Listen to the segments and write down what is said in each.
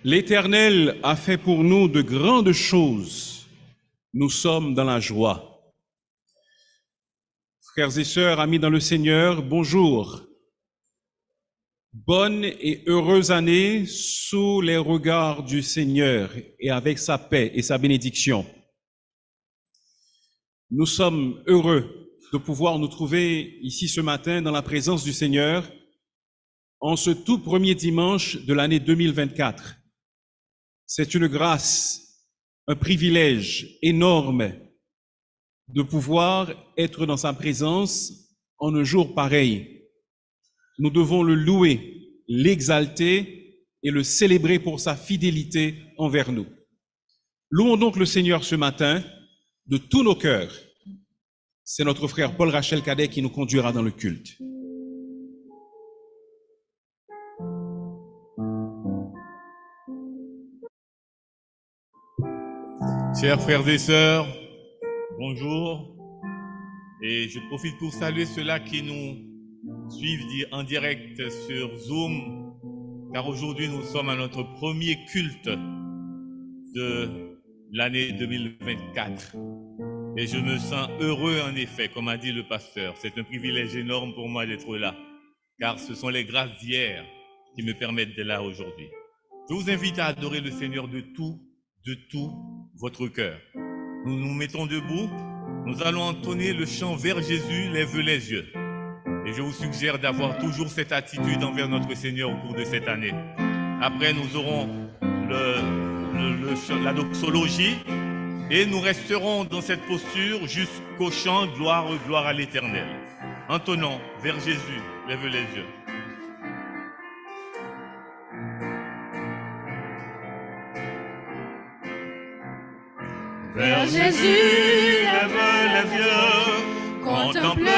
L'Éternel a fait pour nous de grandes choses. Nous sommes dans la joie. Frères et sœurs, amis dans le Seigneur, bonjour. Bonne et heureuse année sous les regards du Seigneur et avec sa paix et sa bénédiction. Nous sommes heureux de pouvoir nous trouver ici ce matin dans la présence du Seigneur en ce tout premier dimanche de l'année 2024. C'est une grâce, un privilège énorme de pouvoir être dans sa présence en un jour pareil. Nous devons le louer, l'exalter et le célébrer pour sa fidélité envers nous. Louons donc le Seigneur ce matin de tous nos cœurs. C'est notre frère Paul Rachel Cadet qui nous conduira dans le culte. Chers frères et sœurs, bonjour. Et je profite pour saluer ceux-là qui nous suivent en direct sur Zoom, car aujourd'hui nous sommes à notre premier culte de l'année 2024. Et je me sens heureux en effet, comme a dit le pasteur. C'est un privilège énorme pour moi d'être là, car ce sont les grâces d'hier qui me permettent d'être là aujourd'hui. Je vous invite à adorer le Seigneur de tout votre cœur. Nous nous mettons debout, nous allons entonner le chant vers Jésus, lève les yeux. Et je vous suggère d'avoir toujours cette attitude envers notre Seigneur au cours de cette année. Après, nous aurons la doxologie et nous resterons dans cette posture jusqu'au chant gloire, gloire à l'Éternel. Entonnons vers Jésus, lève les yeux. Vers Jésus, lève les yeux, contemple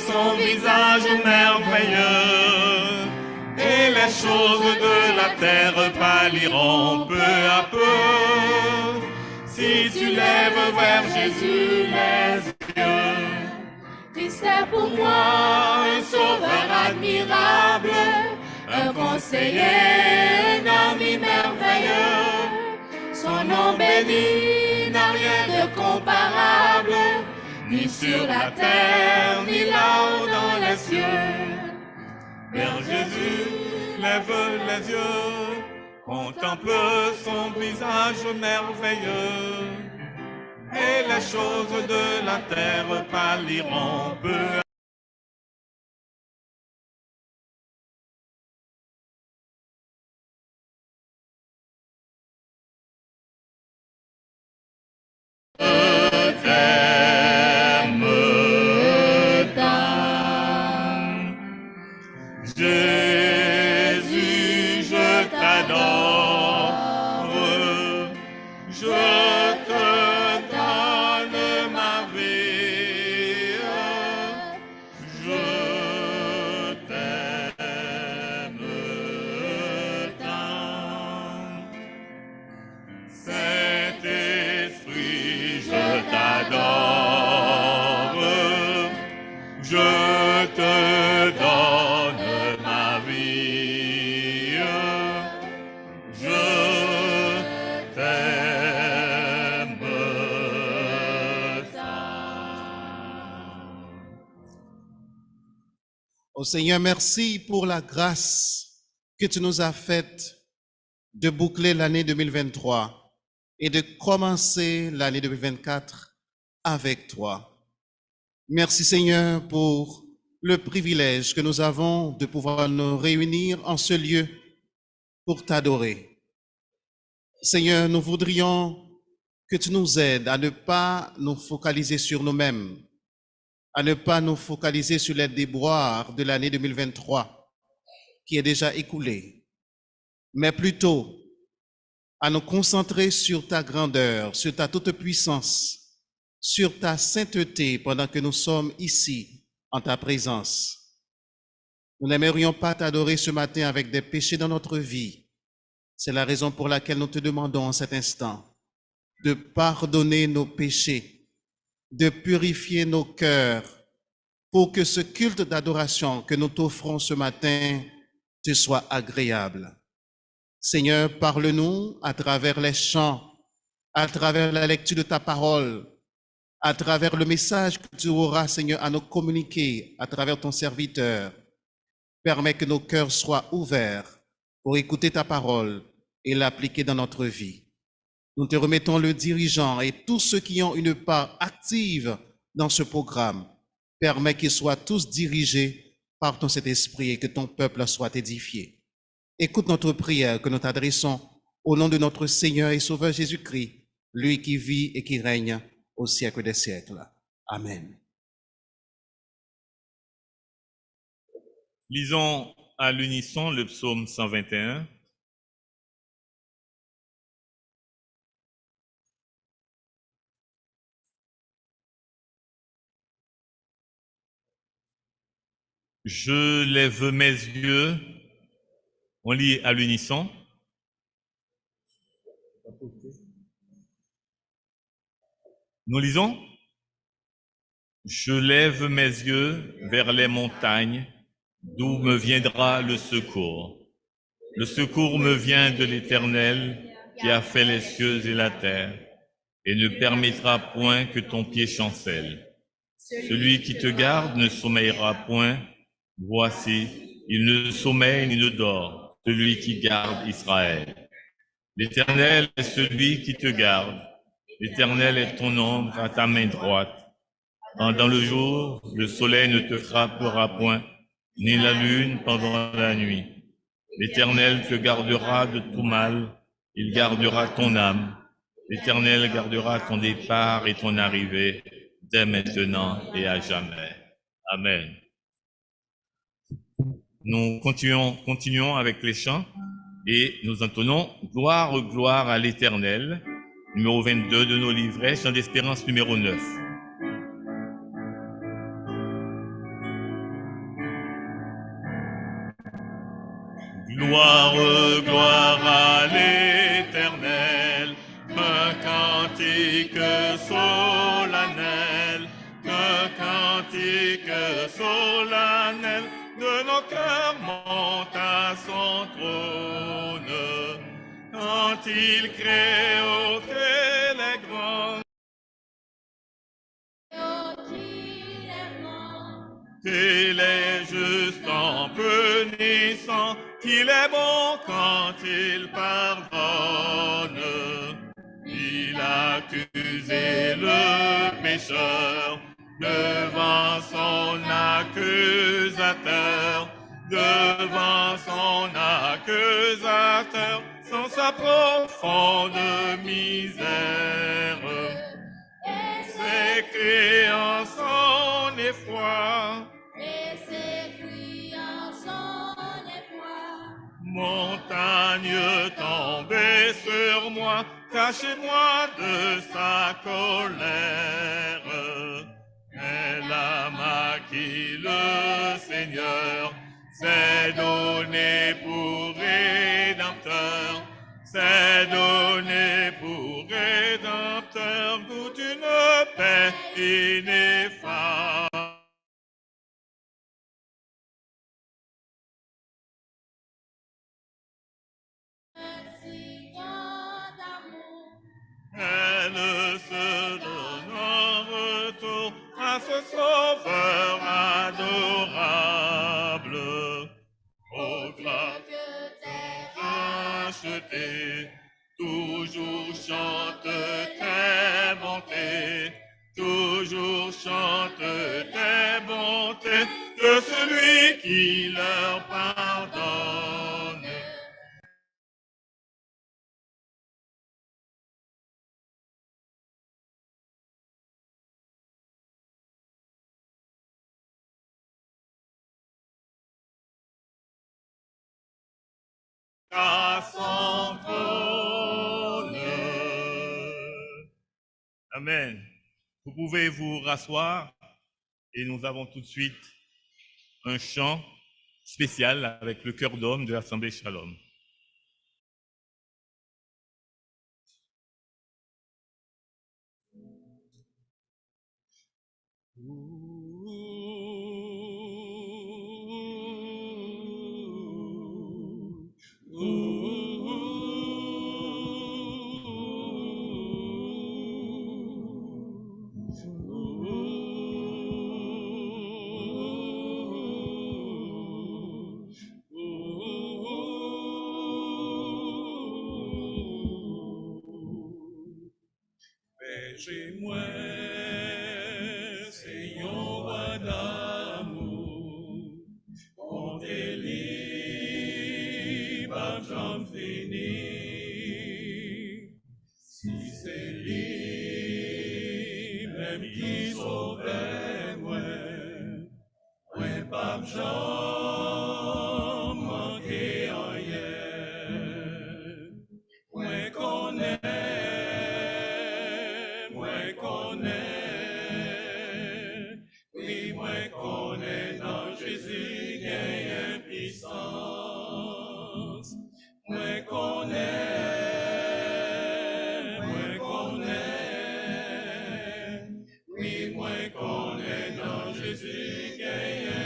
son visage merveilleux, et les choses de la terre pâliront peu à peu. Si tu lèves vers Jésus les yeux, Christ est pour moi un sauveur admirable, un conseiller, un ami merveilleux, son nom béni n'a rien de comparable, ni sur la terre, ni là-haut dans les cieux. Vers Jésus, lève les yeux, contemple son visage merveilleux, et les choses de la terre pâliront peu à peu. Seigneur, merci pour la grâce que tu nous as faite de boucler l'année 2023 et de commencer l'année 2024 avec toi. Merci Seigneur pour le privilège que nous avons de pouvoir nous réunir en ce lieu pour t'adorer. Seigneur, nous voudrions que tu nous aides à ne pas nous focaliser sur nous-mêmes, à ne pas nous focaliser sur les déboires de l'année 2023 qui est déjà écoulée, mais plutôt à nous concentrer sur ta grandeur, sur ta toute-puissance, sur ta sainteté pendant que nous sommes ici en ta présence. Nous n'aimerions pas t'adorer ce matin avec des péchés dans notre vie. C'est la raison pour laquelle nous te demandons en cet instant de pardonner nos péchés, de purifier nos cœurs pour que ce culte d'adoration que nous t'offrons ce matin te soit agréable. Seigneur, parle-nous à travers les chants, à travers la lecture de ta parole, à travers le message que tu auras, Seigneur, à nous communiquer à travers ton serviteur. Permets que nos cœurs soient ouverts pour écouter ta parole et l'appliquer dans notre vie. Nous te remettons le dirigeant et tous ceux qui ont une part active dans ce programme. Permets qu'ils soient tous dirigés par ton Saint-Esprit et que ton peuple soit édifié. Écoute notre prière que nous t'adressons au nom de notre Seigneur et Sauveur Jésus-Christ, lui qui vit et qui règne au siècle des siècles. Amen. Lisons à l'unisson le psaume 121. Je lève mes yeux. On lit à l'unisson. Nous lisons. Je lève mes yeux vers les montagnes, d'où me viendra le secours. Le secours me vient de l'Éternel, qui a fait les cieux et la terre, et ne permettra point que ton pied chancelle. Celui qui te garde ne sommeillera point. Voici, il ne sommeille ni ne dort, celui qui garde Israël. L'Éternel est celui qui te garde. L'Éternel est ton ombre à ta main droite. Pendant le jour, le soleil ne te frappera point, ni la lune pendant la nuit. L'Éternel te gardera de tout mal, il gardera ton âme. L'Éternel gardera ton départ et ton arrivée, dès maintenant et à jamais. Amen. Nous continuons avec les chants et nous entonnons « Gloire, gloire à l'Éternel », numéro 22 de nos livrets, chant d'espérance numéro 9. Gloire, gloire à l'Éternel, un cantique solennel, un cantique solennel, de nos cœurs monte à son trône, quand il crée les grands. Il est juste en punissant, qu'il est bon quand il pardonne. Il a accusé le pécheur devant son accusateur, sans sa profonde misère. S'écrie en son effroi. Montagne tombée sur moi, cachez-moi de sa colère. Elle a maquillé le Seigneur, c'est donné pour rédempteur, c'est donné pour rédempteur, toute une paix ineffable. Elle se donne en retour à ce sauveur adorable. Ô gloire que t'es racheté, toujours chante tes bontés, toujours chante tes bontés de celui qui leur pardonne. À son trône. Amen. Vous pouvez vous rasseoir et nous avons tout de suite un chant spécial avec le cœur d'homme de l'Assemblée Shalom. Protéger moi, c'est un roi d'amour. On délivre, pas j'en finis. Si c'est lui, même qui sauve moi, pas j'en manquer rien. Moi connais. Oui, moi connais dans Jésus qu'il y a une puissance. Moi connais. Oui, moi connais dans Jésus qu'il y a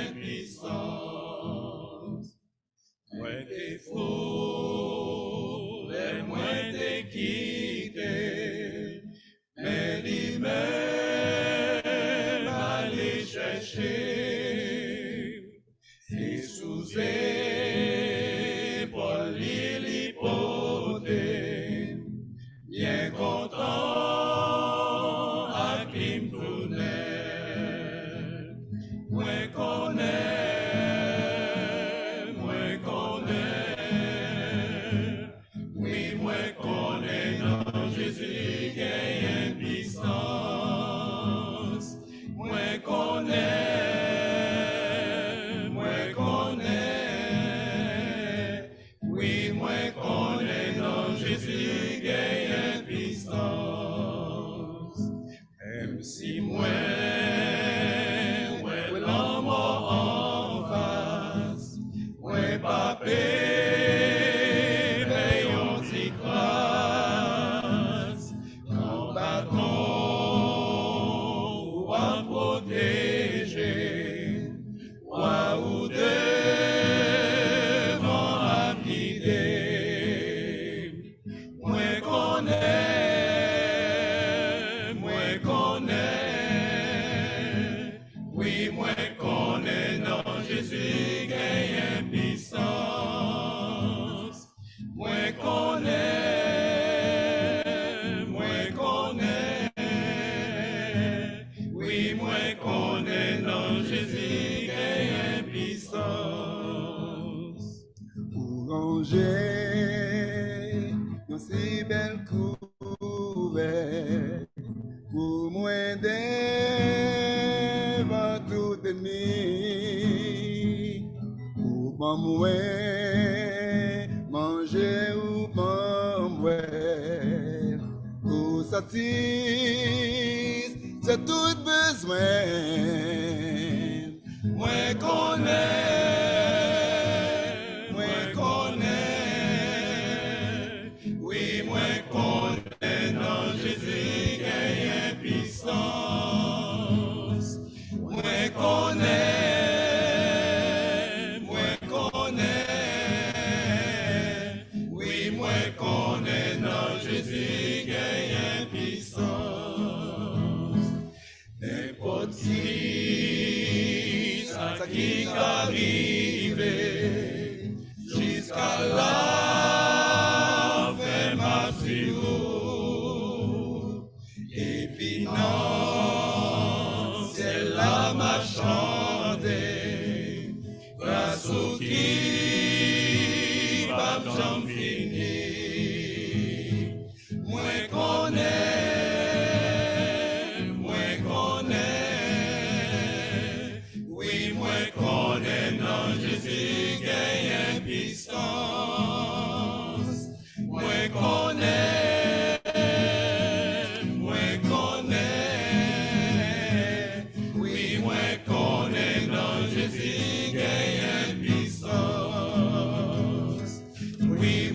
une puissance. Moi t'es fou, et moi t'es quitté. Mais lui-même allez chercher et sous épaule l'hypothèse, bien content à qui me tournait. Moi connais, oui, moi connais dans Jésus qu'il y a une puissance. Moi connais, oui, moi connais dans Jésus qu'il y a une puissance. Même si moi, l'homme en face, moi pas payons y grâce, combattons ou à protéger, ou devant à guider. Moi connais, oui, moi connais dans Jésus qu'il y a une puissance. Moi connais, oui, moi connais dans Jésus qu'il y a une puissance. Pour ranger nos si belles couvertes, pour moi devant tout ennemi, pour moi manger ou boire, pour satisfaire c'est tout besoin. Moi connais, oui, moi connais dans Jésus qu'il y a une puissance. Moi connais, oui, moi connais dans Jésus qu'il y a une puissance. N'importe qui arrive jusqu'à la fin ma et puis non, c'est là ma chante grâce au qui va j'en finir. Moi connais, oui, moi connais dans Jésus qu'il y a une puissance. Moi connais, oui, moi connais dans Jésus qu'il y a une puissance. Oui,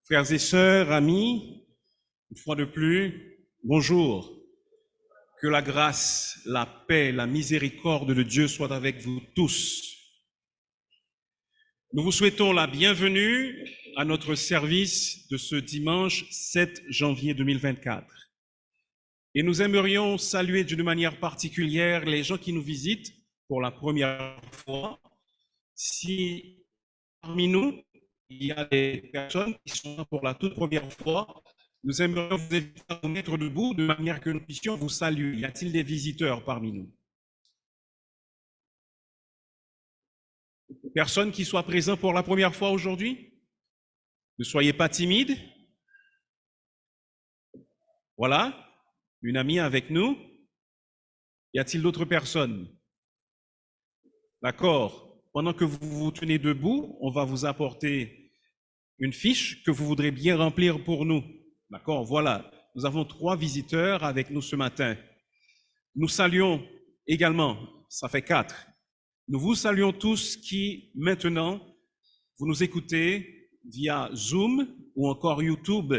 Frères et sœurs, amis, une fois de plus, bonjour. Que la grâce, la paix, la miséricorde de Dieu soient avec vous tous. Nous vous souhaitons la bienvenue à notre service de ce dimanche 7 janvier 2024. Et nous aimerions saluer d'une manière particulière les gens qui nous visitent pour la première fois. Si parmi nous, il y a des personnes qui sont là pour la toute première fois, nous aimerions vous inviter à vous mettre debout de manière que nous puissions vous saluer. Y a-t-il des visiteurs parmi nous? Personne qui soit présent pour la première fois aujourd'hui? Ne soyez pas timide. Voilà, une amie avec nous. Y a-t-il d'autres personnes? D'accord. Pendant que vous vous tenez debout, on va vous apporter une fiche que vous voudrez bien remplir pour nous. D'accord, voilà. Nous avons 3 visiteurs avec nous ce matin. Nous saluons également, ça fait 4. Nous vous saluons tous qui, maintenant, vous nous écoutez via Zoom ou encore YouTube.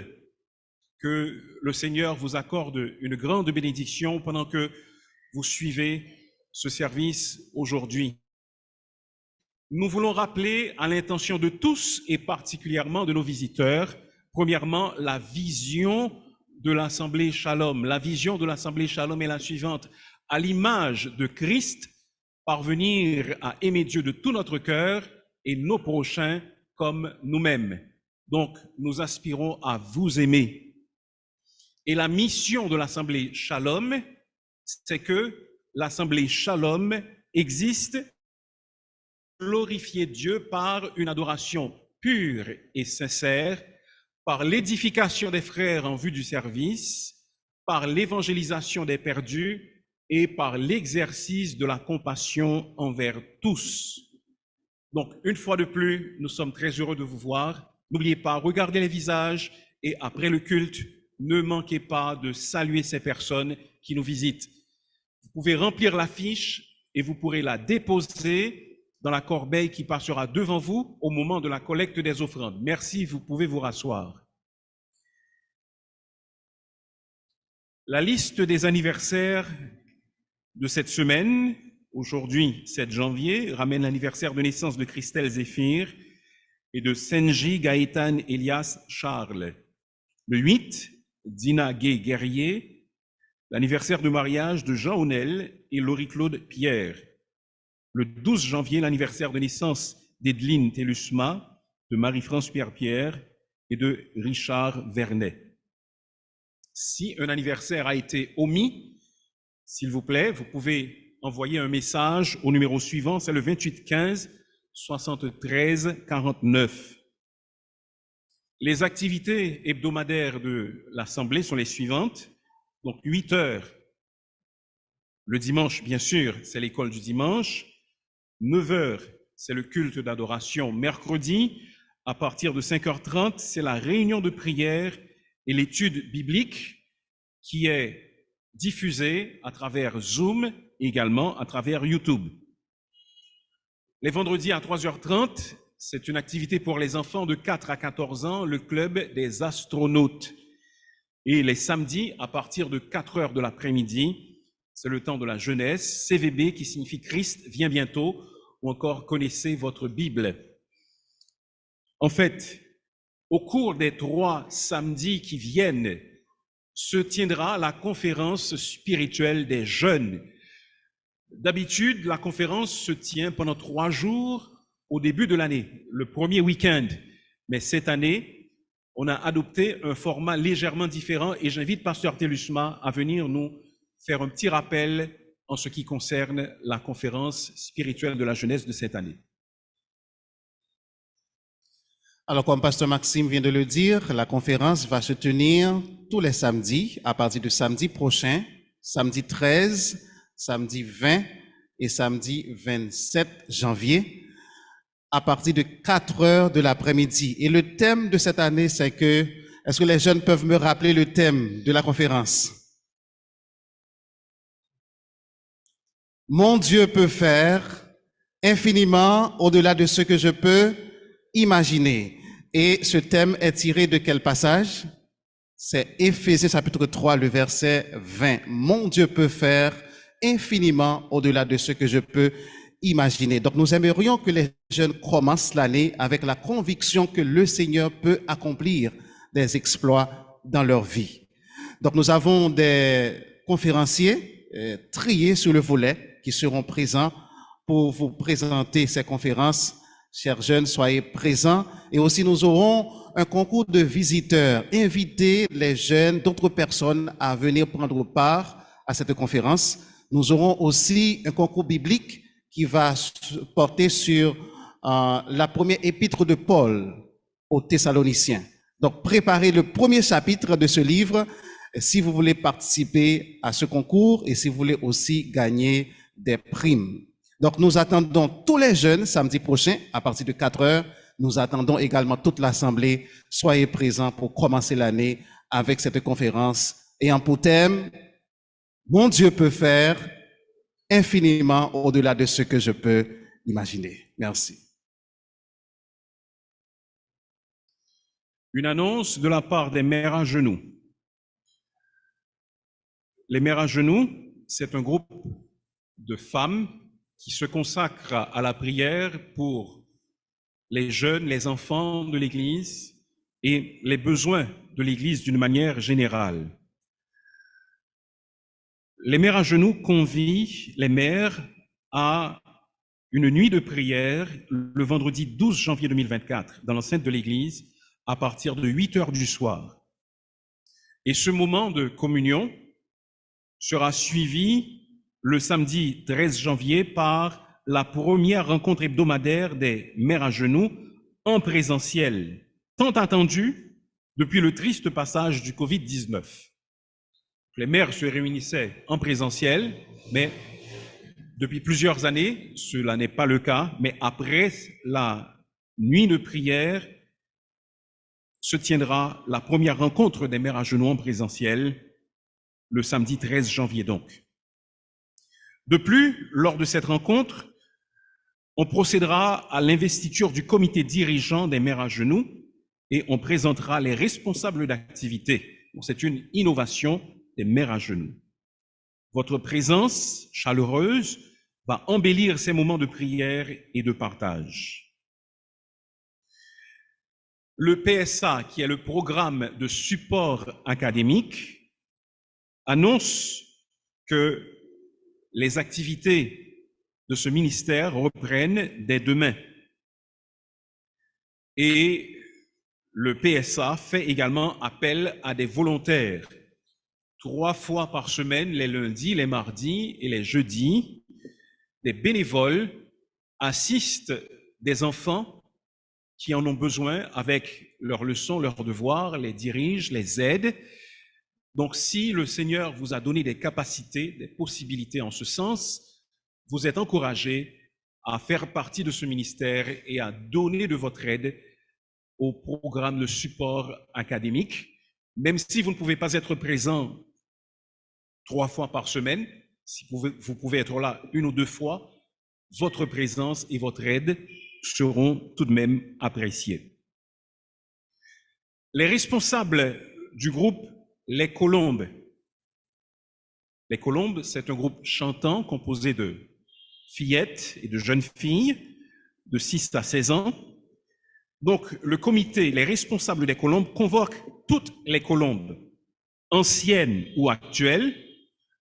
Que le Seigneur vous accorde une grande bénédiction pendant que vous suivez ce service aujourd'hui. Nous voulons rappeler à l'intention de tous et particulièrement de nos visiteurs, premièrement, la vision de l'Assemblée Shalom. La vision de l'Assemblée Shalom est la suivante. À l'image de Christ, parvenir à aimer Dieu de tout notre cœur et nos prochains comme nous-mêmes. Donc, nous aspirons à vous aimer. Et la mission de l'Assemblée Shalom, c'est que l'Assemblée Shalom existe pour glorifier Dieu par une adoration pure et sincère, par l'édification des frères en vue du service, par l'évangélisation des perdus et par l'exercice de la compassion envers tous. Donc, une fois de plus, nous sommes très heureux de vous voir. N'oubliez pas, regardez les visages et après le culte, ne manquez pas de saluer ces personnes qui nous visitent. Vous pouvez remplir la fiche et vous pourrez la déposer dans la corbeille qui passera devant vous au moment de la collecte des offrandes. Merci, vous pouvez vous rasseoir. La liste des anniversaires de cette semaine, aujourd'hui 7 janvier, ramène l'anniversaire de naissance de Christelle Zéphir et de Senji Gaëtan Elias Charles. Le 8, Dina Gay-Guerrier, l'anniversaire de mariage de Jean Honel et Laurie-Claude Pierre. Le 12 janvier, l'anniversaire de naissance d'Edeline Telusma, de Marie-France Pierre-Pierre et de Richard Vernet. Si un anniversaire a été omis, s'il vous plaît, vous pouvez envoyer un message au numéro suivant, c'est le 28 15 73 49. Les activités hebdomadaires de l'Assemblée sont les suivantes. Donc 8 heures, le dimanche, bien sûr, c'est l'école du dimanche. 9 heures, c'est le culte d'adoration. Mercredi, à partir de 5h30, c'est la réunion de prière et l'étude biblique qui est diffusée à travers Zoom et également à travers YouTube. Les vendredis à 3h30, c'est une activité pour les enfants de 4 à 14 ans, le club des astronautes. Et les samedis, à partir de 4h de l'après-midi, c'est le temps de la jeunesse, CVB qui signifie Christ vient bientôt, ou encore connaissez votre Bible. En fait, au cours des 3 samedis qui viennent, se tiendra la conférence spirituelle des jeunes. D'habitude, la conférence se tient pendant 3 jours au début de l'année, le premier week-end. Mais cette année, on a adopté un format légèrement différent et j'invite Pasteur Telusma à venir nous faire un petit rappel en ce qui concerne la conférence spirituelle de la jeunesse de cette année. Alors, comme Pasteur Maxime vient de le dire, la conférence va se tenir tous les samedis, à partir de samedi prochain, samedi 13, samedi 20 et samedi 27 janvier, à partir de 4 heures de l'après-midi. Et le thème de cette année, c'est que, est-ce que les jeunes peuvent me rappeler le thème de la conférence? Mon Dieu peut faire infiniment au-delà de ce que je peux imaginer. Et ce thème est tiré de quel passage? C'est Éphésiens chapitre 3, le verset 20. Mon Dieu peut faire infiniment au-delà de ce que je peux imaginer. Donc nous aimerions que les jeunes commencent l'année avec la conviction que le Seigneur peut accomplir des exploits dans leur vie. Donc nous avons des conférenciers triés sur le volet qui seront présents pour vous présenter ces conférences. Chers jeunes, soyez présents. Et aussi, nous aurons un concours de visiteurs. Invitez les jeunes, d'autres personnes à venir prendre part à cette conférence. Nous aurons aussi un concours biblique qui va porter sur la première épître de Paul aux Thessaloniciens. Donc, préparez le premier chapitre de ce livre si vous voulez participer à ce concours et si vous voulez aussi gagner des primes. Donc, nous attendons tous les jeunes samedi prochain à partir de 4 heures. Nous attendons également toute l'Assemblée. Soyez présents pour commencer l'année avec cette conférence. Ayant pour thème, mon Dieu peut faire infiniment au-delà de ce que je peux imaginer. Merci. Une annonce de la part des mères à genoux. Les mères à genoux, c'est un groupe de femmes qui se consacrent à la prière pour les jeunes, les enfants de l'Église et les besoins de l'Église d'une manière générale. Les mères à genoux convient les mères à une nuit de prière le vendredi 12 janvier 2024 dans l'enceinte de l'Église à partir de 8 heures du soir. Et ce moment de communion sera suivi le samedi 13 janvier par la première rencontre hebdomadaire des mères à genoux en présentiel, tant attendue depuis le triste passage du Covid-19. Les mères se réunissaient en présentiel, mais depuis plusieurs années, cela n'est pas le cas, mais après la nuit de prière, se tiendra la première rencontre des mères à genoux en présentiel, le samedi 13 janvier donc. De plus, lors de cette rencontre, on procédera à l'investiture du comité dirigeant des mères à genoux et on présentera les responsables d'activité. C'est une innovation des mères à genoux. Votre présence chaleureuse va embellir ces moments de prière et de partage. Le PSA, qui est le programme de support académique, annonce que les activités de ce ministère reprennent dès demain. Et le PSA fait également appel à des volontaires. 3 fois par semaine, les lundis, les mardis et les jeudis, des bénévoles assistent des enfants qui en ont besoin avec leurs leçons, leurs devoirs, les dirigent, les aident. Donc, si le Seigneur vous a donné des capacités, des possibilités en ce sens, vous êtes encouragés à faire partie de ce ministère et à donner de votre aide au programme de support académique. Même si vous ne pouvez pas être présent 3 fois par semaine, si vous pouvez être là 1 ou 2 fois, votre présence et votre aide seront tout de même appréciées. Les responsables du groupe Les Colombes. Les Colombes, c'est un groupe chantant composé de fillettes et de jeunes filles de 6 à 16 ans. Donc, le comité, les responsables des Colombes convoquent toutes les Colombes, anciennes ou actuelles,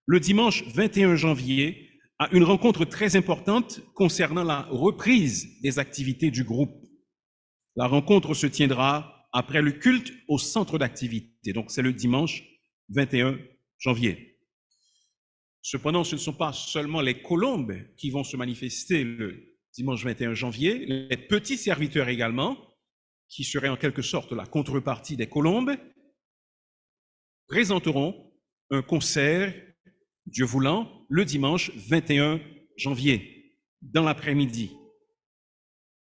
le dimanche 21 janvier à une rencontre très importante concernant la reprise des activités du groupe. La rencontre se tiendra après le culte au centre d'activité. Donc, c'est le dimanche 21 janvier. Cependant, ce ne sont pas seulement les Colombes qui vont se manifester le dimanche 21 janvier, les petits serviteurs également, qui seraient en quelque sorte la contrepartie des Colombes, présenteront un concert, Dieu voulant, le dimanche 21 janvier, dans l'après-midi.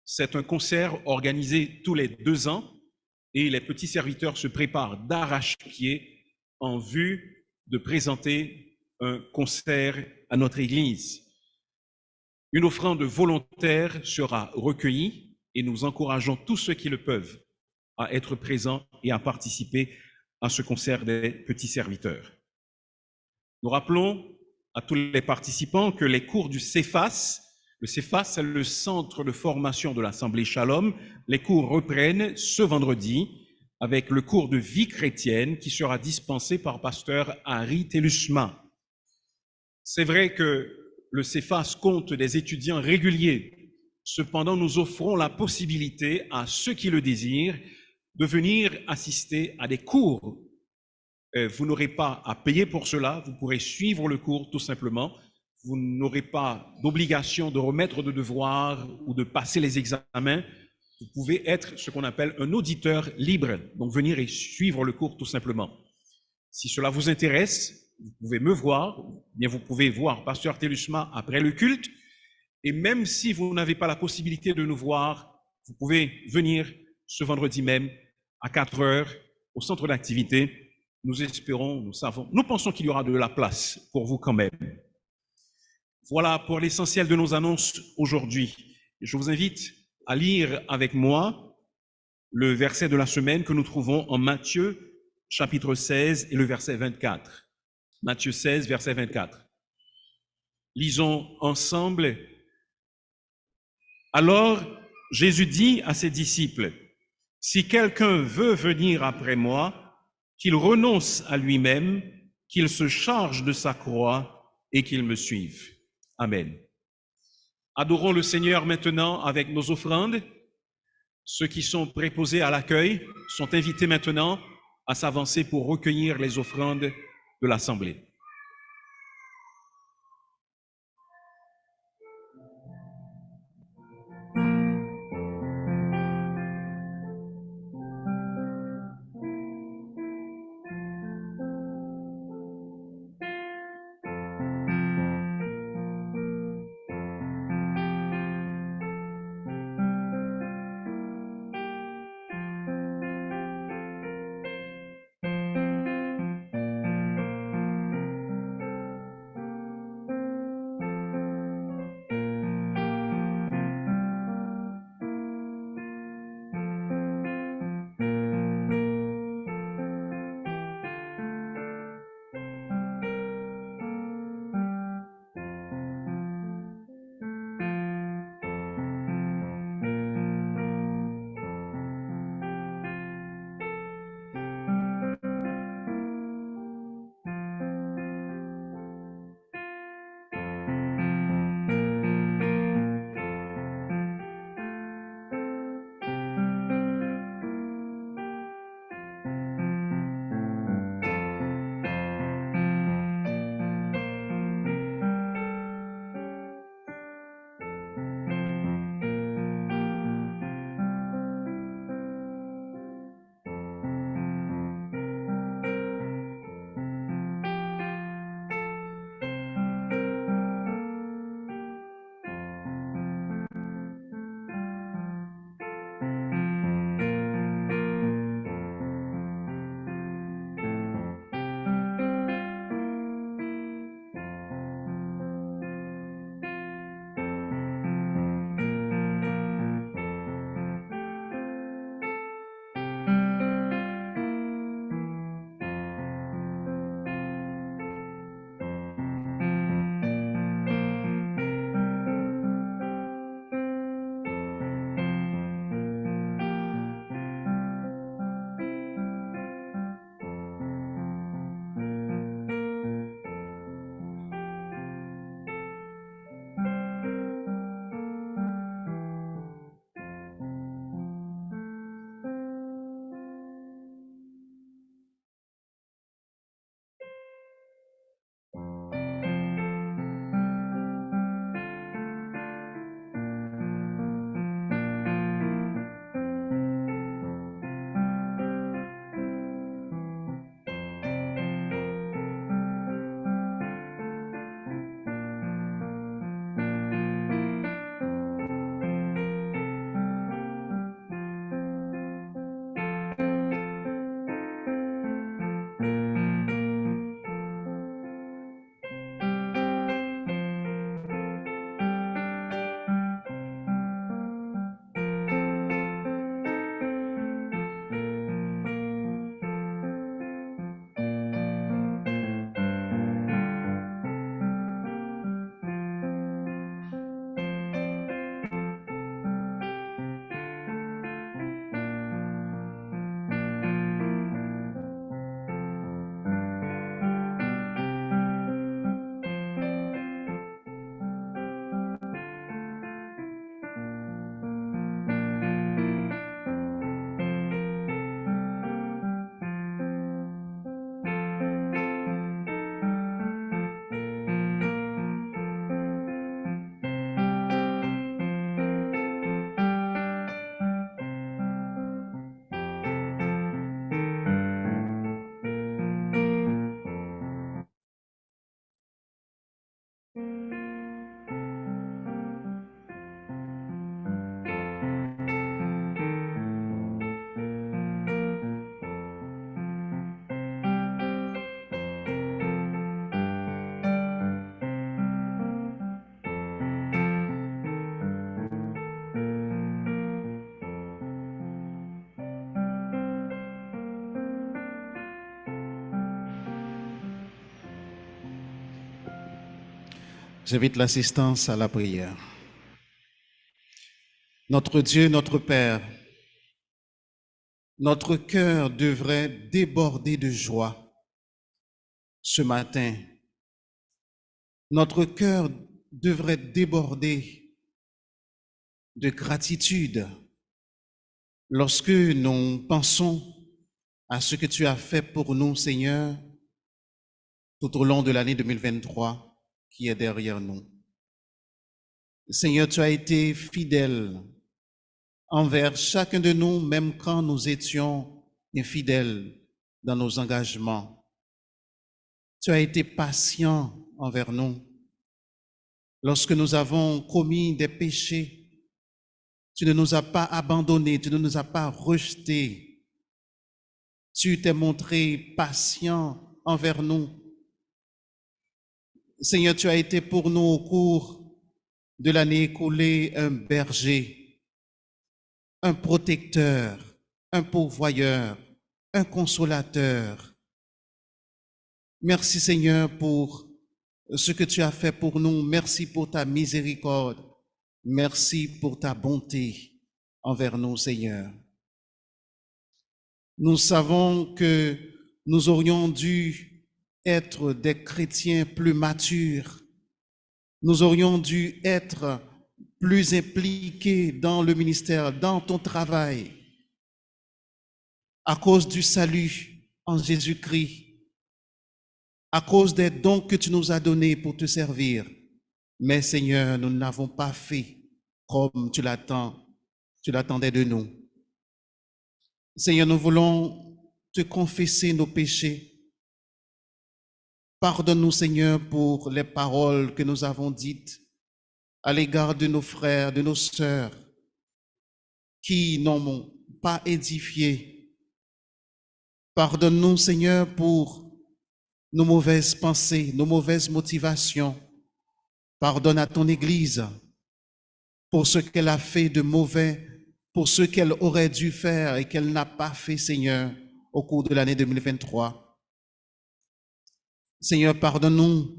C'est un concert organisé tous les 2 ans et les petits serviteurs se préparent d'arrache-pied en vue de présenter un concert à notre Église. Une offrande volontaire sera recueillie et nous encourageons tous ceux qui le peuvent à être présents et à participer à ce concert des petits serviteurs. Nous rappelons à tous les participants que les cours du CEFAS, le CEFAS, c'est le centre de formation de l'Assemblée Shalom, les cours reprennent ce vendredi avec le cours de vie chrétienne qui sera dispensé par pasteur Harry Telusma. C'est vrai que le CEFAS compte des étudiants réguliers. Cependant, nous offrons la possibilité à ceux qui le désirent de venir assister à des cours. Vous n'aurez pas à payer pour cela, vous pourrez suivre le cours tout simplement. Vous n'aurez pas d'obligation de remettre de devoirs ou de passer les examens. Vous pouvez être ce qu'on appelle un auditeur libre, donc venir et suivre le cours tout simplement. Si cela vous intéresse, vous pouvez me voir, bien vous pouvez voir pasteur Telusma après le culte, et même si vous n'avez pas la possibilité de nous voir, vous pouvez venir ce vendredi même à 4 heures au centre d'activité. Nous espérons, nous savons, nous pensons qu'il y aura de la place pour vous quand même. Voilà pour l'essentiel de nos annonces aujourd'hui. Je vous invite à lire avec moi le verset de la semaine que nous trouvons en Matthieu chapitre 16 et le verset 24. Matthieu 16, verset 24. Lisons ensemble. Alors, Jésus dit à ses disciples, « Si quelqu'un veut venir après moi, qu'il renonce à lui-même, qu'il se charge de sa croix et qu'il me suive. » Amen. Adorons le Seigneur maintenant avec nos offrandes. Ceux qui sont préposés à l'accueil sont invités maintenant à s'avancer pour recueillir les offrandes de l'Assemblée. J'invite l'assistance à la prière. Notre Dieu, notre Père, notre cœur devrait déborder de joie ce matin. Notre cœur devrait déborder de gratitude lorsque nous pensons à ce que tu as fait pour nous, Seigneur, tout au long de l'année 2023 qui est derrière nous. Seigneur, tu as été fidèle envers chacun de nous, même quand nous étions infidèles dans nos engagements. Tu as été patient envers nous. Lorsque nous avons commis des péchés, tu ne nous as pas abandonnés, tu ne nous as pas rejetés. Tu t'es montré patient envers nous. Seigneur, tu as été pour nous au cours de l'année écoulée un berger, un protecteur, un pourvoyeur, un consolateur. Merci Seigneur pour ce que tu as fait pour nous. Merci pour ta miséricorde. Merci pour ta bonté envers nous, Seigneur. Nous savons que nous aurions dû être des chrétiens plus matures. Nous aurions dû être plus impliqués dans le ministère, dans ton travail, à cause du salut en Jésus-Christ, à cause des dons que tu nous as donnés pour te servir. Mais Seigneur, nous n'avons pas fait comme tu l'attendais de nous. Seigneur, nous voulons te confesser nos péchés. Pardonne-nous, Seigneur, pour les paroles que nous avons dites à l'égard de nos frères, de nos sœurs, qui n'ont pas édifié. Pardonne-nous, Seigneur, pour nos mauvaises pensées, nos mauvaises motivations. Pardonne à ton Église pour ce qu'elle a fait de mauvais, pour ce qu'elle aurait dû faire et qu'elle n'a pas fait, Seigneur, au cours de l'année 2023. Seigneur, pardonne-nous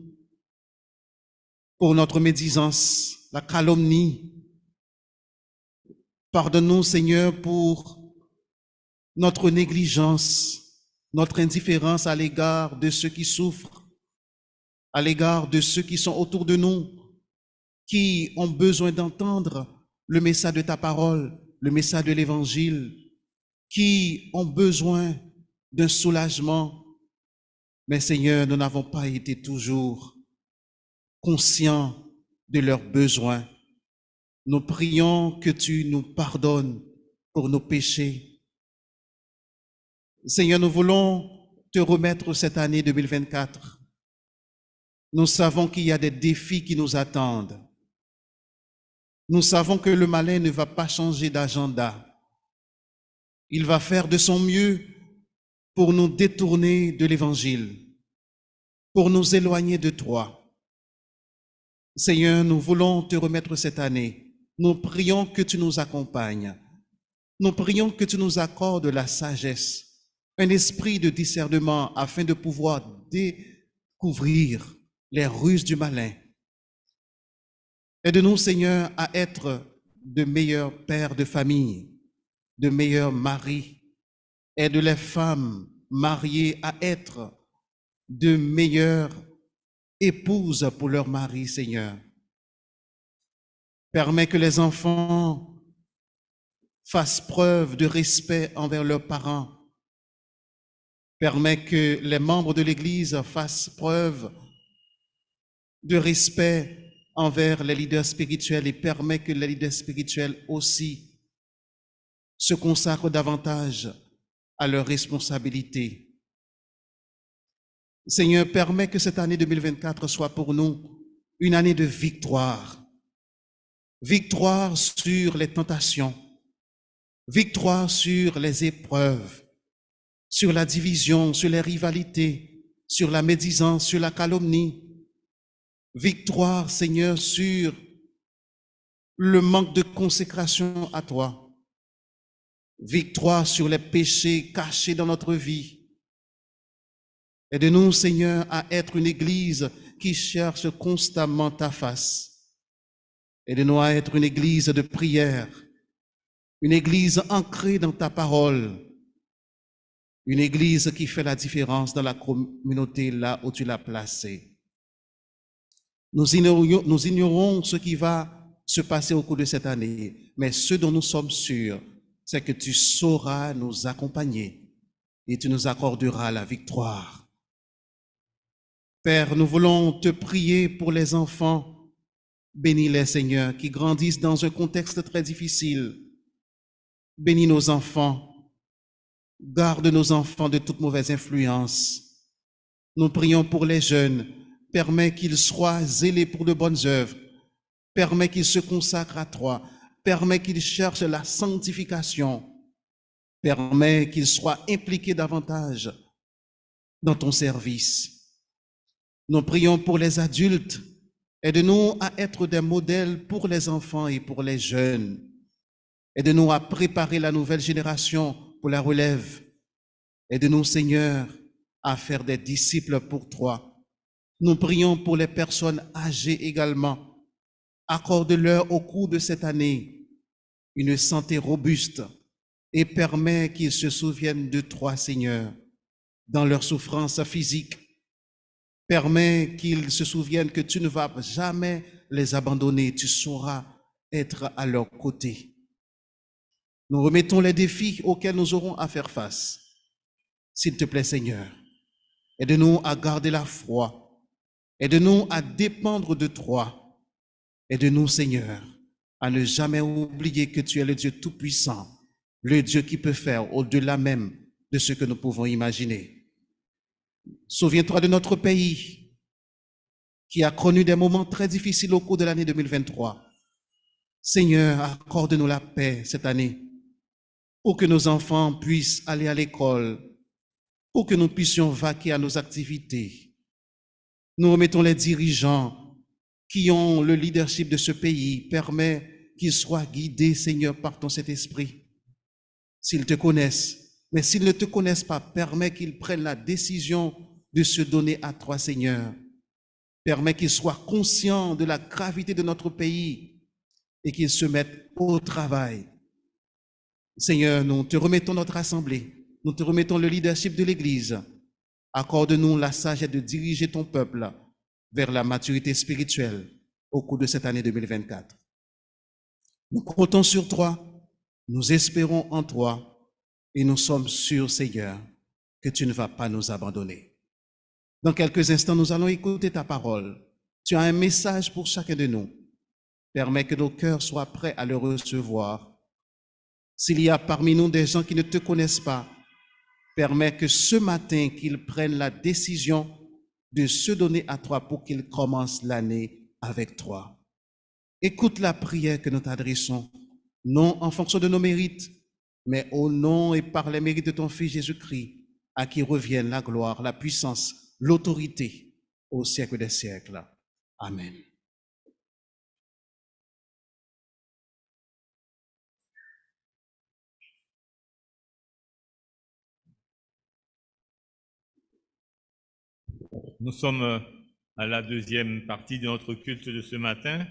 pour notre médisance, la calomnie. Pardonne-nous, Seigneur, pour notre négligence, notre indifférence à l'égard de ceux qui souffrent, à l'égard de ceux qui sont autour de nous, qui ont besoin d'entendre le message de ta parole, le message de l'Évangile, qui ont besoin d'un soulagement. Mais Seigneur, nous n'avons pas été toujours conscients de leurs besoins. Nous prions que tu nous pardonnes pour nos péchés. Seigneur, nous voulons te remettre cette année 2024. Nous savons qu'il y a des défis qui nous attendent. Nous savons que le malin ne va pas changer d'agenda. Il va faire de son mieux pour nous détourner de l'Évangile, pour nous éloigner de toi. Seigneur, nous voulons te remettre cette année. Nous prions que tu nous accompagnes. Nous prions que tu nous accordes la sagesse, un esprit de discernement afin de pouvoir découvrir les ruses du malin. Aide-nous, Seigneur, à être de meilleurs pères de famille, de meilleurs maris. Aide les femmes mariées à être de meilleures épouses pour leur mari, Seigneur. Permets que les enfants fassent preuve de respect envers leurs parents. Permets que les membres de l'Église fassent preuve de respect envers les leaders spirituels et permets que les leaders spirituels aussi se consacrent davantage à leurs responsabilités. Seigneur, permets que cette année 2024 soit pour nous une année de victoire. Victoire sur les tentations, victoire sur les épreuves, sur la division, sur les rivalités, sur la médisance, sur la calomnie. Victoire, Seigneur, sur le manque de consécration à toi. Victoire sur les péchés cachés dans notre vie. Aide-nous, Seigneur, à être une église qui cherche constamment ta face. Aide-nous à être une église de prière, une église ancrée dans ta parole, une église qui fait la différence dans la communauté là où tu l'as placée. Nous ignorons ce qui va se passer au cours de cette année, mais ce dont nous sommes sûrs, c'est que tu sauras nous accompagner et tu nous accorderas la victoire. Père, nous voulons te prier pour les enfants. Bénis-les, Seigneur, qui grandissent dans un contexte très difficile. Bénis nos enfants. Garde nos enfants de toute mauvaise influence. Nous prions pour les jeunes. Permets qu'ils soient zélés pour de bonnes œuvres. Permets qu'ils se consacrent à toi. Permets qu'ils cherchent la sanctification. Permets qu'ils soient impliqués davantage dans ton service. Nous prions pour les adultes. Aide-nous à être des modèles pour les enfants et pour les jeunes. Aide-nous à préparer la nouvelle génération pour la relève. Aide-nous, Seigneur, à faire des disciples pour toi. Nous prions pour les personnes âgées également. Accorde-leur au cours de cette année une santé robuste et permets qu'ils se souviennent de toi, Seigneur, dans leur souffrance physique. Permets qu'ils se souviennent que tu ne vas jamais les abandonner, tu sauras être à leur côté. Nous remettons les défis auxquels nous aurons à faire face. S'il te plaît, Seigneur, aide-nous à garder la foi, aide-nous à dépendre de toi, aide-nous, Seigneur, à ne jamais oublier que tu es le Dieu tout-puissant, le Dieu qui peut faire au-delà même de ce que nous pouvons imaginer. Souviens-toi de notre pays qui a connu des moments très difficiles au cours de l'année 2023. Seigneur, accorde-nous la paix cette année pour que nos enfants puissent aller à l'école, pour que nous puissions vaquer à nos activités. Nous remettons les dirigeants qui ont le leadership de ce pays. Permets qu'ils soient guidés, Seigneur, par ton Saint-Esprit. S'ils te connaissent, mais s'ils ne te connaissent pas, permets qu'ils prennent la décision de se donner à toi, Seigneur. Permets qu'ils soient conscients de la gravité de notre pays et qu'ils se mettent au travail. Seigneur, nous te remettons notre assemblée, nous te remettons le leadership de l'Église. Accorde-nous la sagesse de diriger ton peuple vers la maturité spirituelle au cours de cette année 2024. Nous comptons sur toi, nous espérons en toi et nous sommes sûrs, Seigneur, que tu ne vas pas nous abandonner. Dans quelques instants, nous allons écouter ta parole. Tu as un message pour chacun de nous. Permets que nos cœurs soient prêts à le recevoir. S'il y a parmi nous des gens qui ne te connaissent pas, permets que ce matin, qu'ils prennent la décision de se donner à toi pour qu'ils commencent l'année avec toi. Écoute la prière que nous t'adressons, non en fonction de nos mérites, mais au nom et par les mérites de ton Fils Jésus-Christ, à qui reviennent la gloire, la puissance, l'autorité au siècle des siècles. Amen. Nous sommes à la deuxième partie de notre culte de ce matin.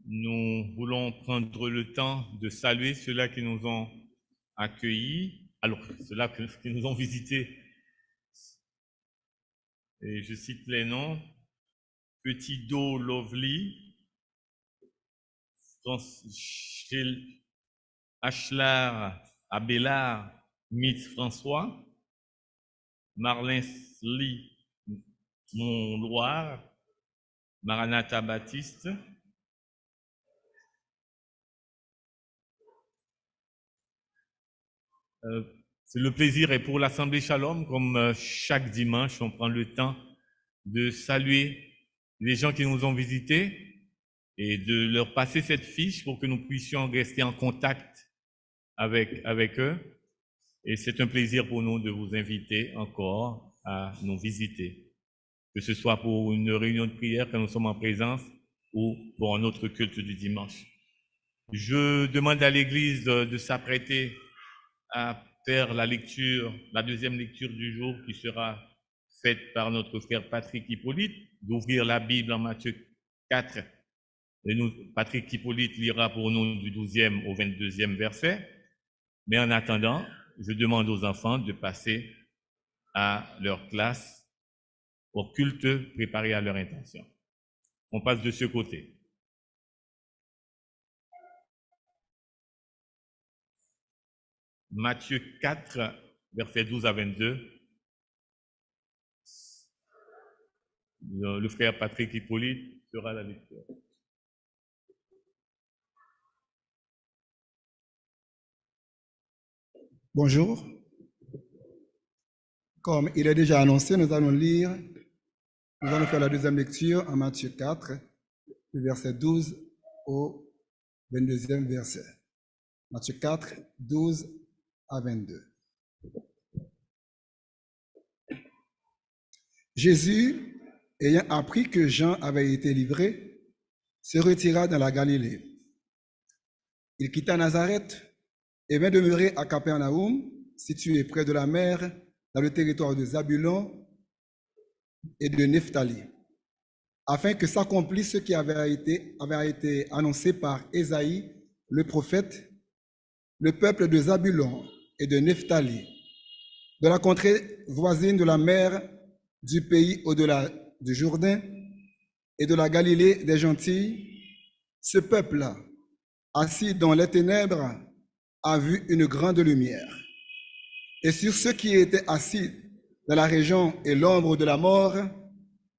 Nous voulons prendre le temps de saluer ceux-là qui nous ont accueillis, alors ceux-là qui nous ont visités. Et je cite les noms: Petit Do Lovely, Ashlar Abélard Mitz François, Marlin Lee Montloire, Maranatha Baptiste, c'est le plaisir et pour l'Assemblée Shalom, comme chaque dimanche, on prend le temps de saluer les gens qui nous ont visités et de leur passer cette fiche pour que nous puissions rester en contact avec eux. Et c'est un plaisir pour nous de vous inviter encore à nous visiter, que ce soit pour une réunion de prière quand nous sommes en présence ou pour un autre culte du dimanche. Je demande à l'Église de s'apprêter à faire la deuxième lecture du jour qui sera faite par notre frère Patrick Hippolyte, d'ouvrir la Bible en Matthieu 4. Et Patrick Hippolyte lira pour nous du 12e au 22e verset. Mais en attendant, je demande aux enfants de passer à leur classe, au culte préparé à leur intention. On passe de ce côté. Matthieu 4, versets 12 à 22. Le frère Patrick Hippolyte fera la lecture. Bonjour. Comme il est déjà annoncé, nous allons faire la deuxième lecture en Matthieu 4, du verset 12 au 22e verset. Matthieu 4, 12 à 22. Jésus, ayant appris que Jean avait été livré, se retira dans la Galilée. Il quitta Nazareth et vint demeurer à Capernaum, situé près de la mer, dans le territoire de Zabulon et de Nephtali, afin que s'accomplisse ce qui avait été annoncé par Ésaïe, le prophète: le peuple de Zabulon et de Nephtali, de la contrée voisine de la mer, du pays au-delà du Jourdain et de la Galilée des Gentilles, ce peuple-là, assis dans les ténèbres, a vu une grande lumière. Et sur ceux qui étaient assis dans la région et l'ombre de la mort,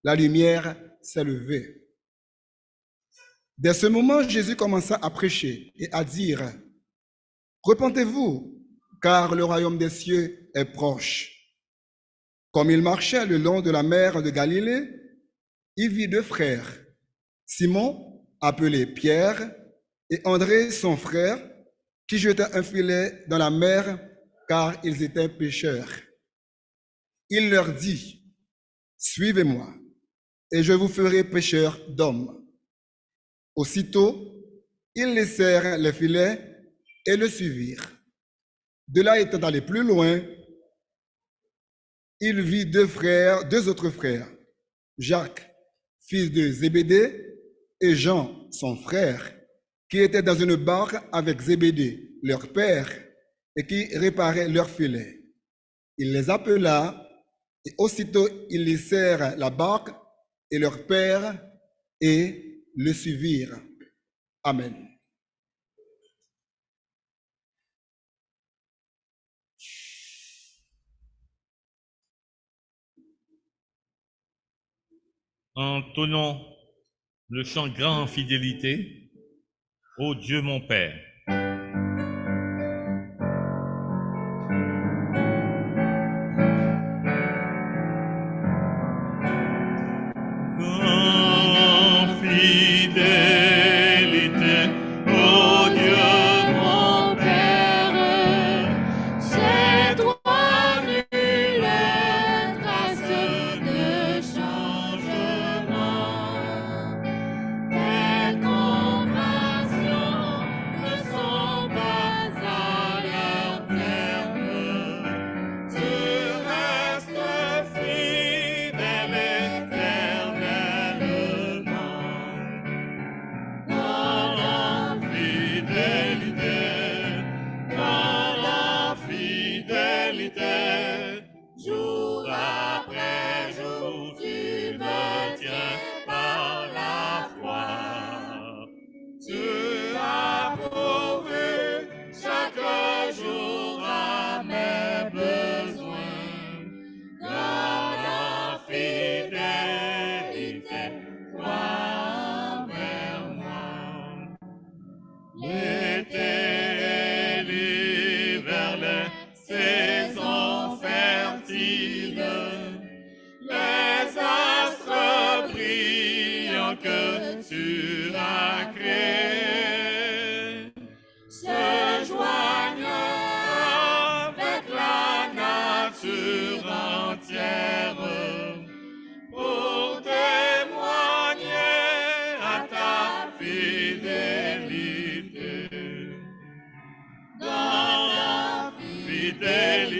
la lumière s'est levée. Dès ce moment, Jésus commença à prêcher et à dire: repentez-vous, car le royaume des cieux est proche. Comme il marchait le long de la mer de Galilée, il vit deux frères, Simon, appelé Pierre, et André, son frère, qui jetaient un filet dans la mer, car ils étaient pêcheurs. Il leur dit: suivez-moi, et je vous ferai pêcheurs d'hommes. Aussitôt, ils laissèrent les filets et le suivirent. De là étant allé plus loin, il vit deux autres frères, Jacques, fils de Zébédée, et Jean, son frère, qui étaient dans une barque avec Zébédée, leur père, et qui réparaient leurs filets. Il les appela, et aussitôt ils laissèrent la barque et leur père, et le suivirent. Amen. Entonnons le chant grand en fidélité, ô Dieu mon Père. En fidélité, ô Dieu mon Père, c'est toi nulle trace de changement. Tes compassions ne temps que tu as créé se joignent avec la nature entière pour témoigner à ta fidélité. Dans la fidélité.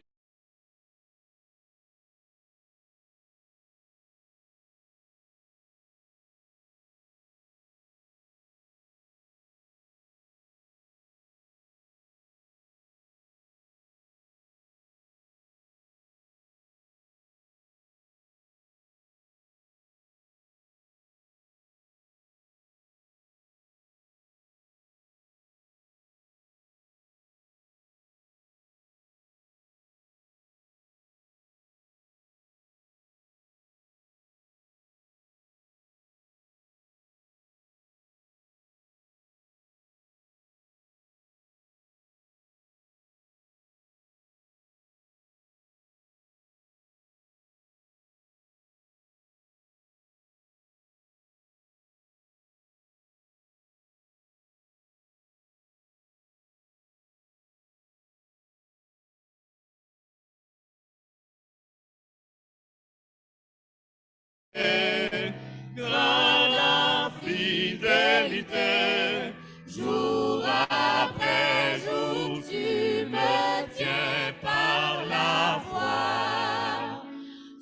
Dans la fidélité, jour après jour, tu me tiens par la foi.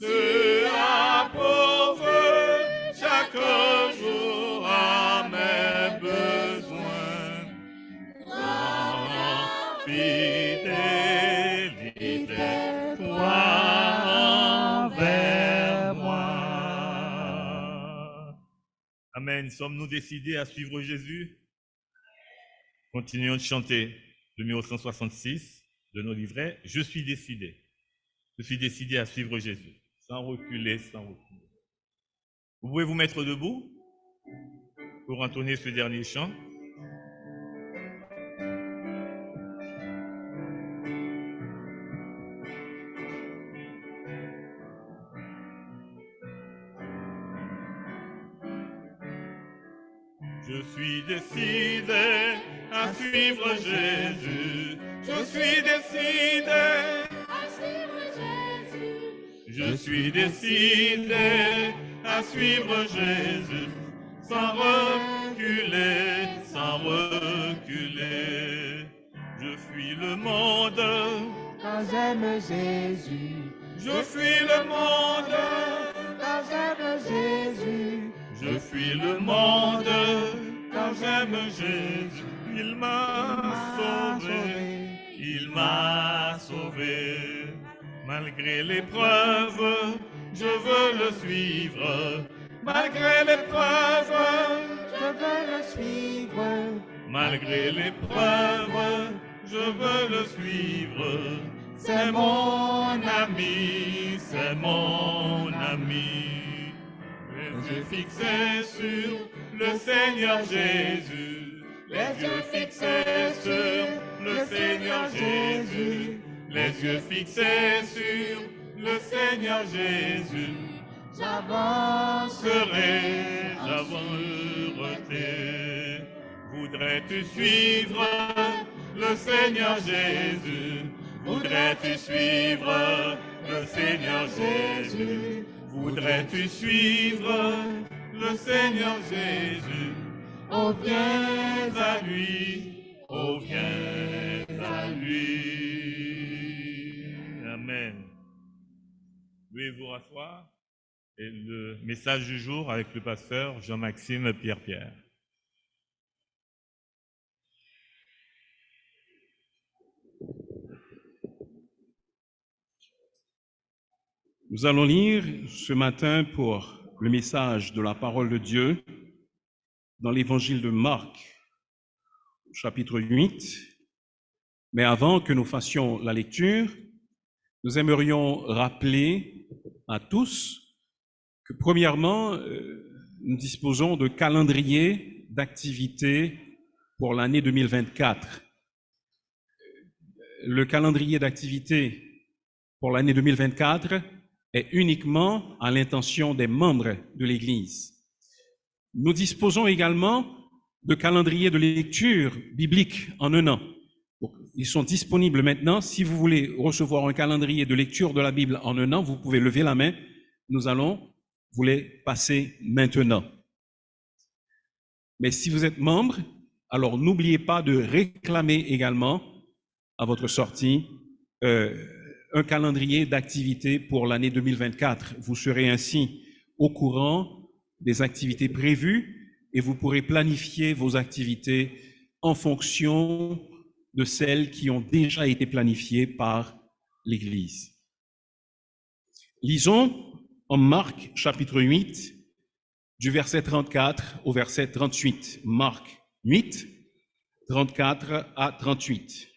tu as pourvu chaque jour à mes besoins. Dans la fidélité, toi envers moi. Amen. Sommes-nous décidés à suivre Jésus? Continuons de chanter le numéro 166 de nos livrets. Je suis décidé. Je suis décidé à suivre Jésus, sans reculer, sans reculer. Vous pouvez vous mettre debout pour entonner ce dernier chant. Je suis décidé à suivre Jésus. Je suis décidé. À suivre Jésus, Je suis décidé à suivre Jésus. Sans reculer, sans reculer. Je fuis le monde. quand j'aime Jésus, Je fuis le monde. quand j'aime Jésus, Je fuis le monde. Quand j'aime Jésus, il m'a sauvé. Il m'a sauvé. Malgré l'épreuve, je veux le suivre. Malgré l'épreuve, je veux le suivre. malgré l'épreuve, je veux le suivre. C'est mon ami, c'est mon ami. Les yeux fixés sur le Seigneur Jésus. Les yeux fixés sur le Seigneur Jésus. Les yeux fixés sur le Seigneur Jésus. J'avancerai, j'avancerai. Voudrais-tu suivre le Seigneur Jésus? Voudrais-tu suivre le Seigneur Jésus? Voudrais-tu suivre le Seigneur Jésus? oh viens À lui, oh viens à lui. Amen. Veuillez vous rasseoir. Et le message du jour avec le pasteur Jean-Maxime Pierre-Pierre. Nous allons lire ce matin pour le message de la parole de Dieu dans l'évangile de Marc, chapitre 8. Mais avant que nous fassions la lecture, nous aimerions rappeler à tous que premièrement, nous disposons de calendrier d'activités pour l'année 2024. Le calendrier d'activités pour l'année 2024 est uniquement à l'intention des membres de l'Église. Nous disposons également de calendriers de lecture biblique en un an. Donc, ils sont disponibles maintenant. Si vous voulez recevoir un calendrier de lecture de la Bible en un an, vous pouvez lever la main. Nous allons vous les passer maintenant. Mais si vous êtes membre, alors n'oubliez pas de réclamer également à votre sortie un calendrier d'activités pour l'année 2024. Vous serez ainsi au courant des activités prévues et vous pourrez planifier vos activités en fonction de celles qui ont déjà été planifiées par l'Église. Lisons en Marc chapitre 8, du verset 34 au verset 38. Marc 8, 34 à 38.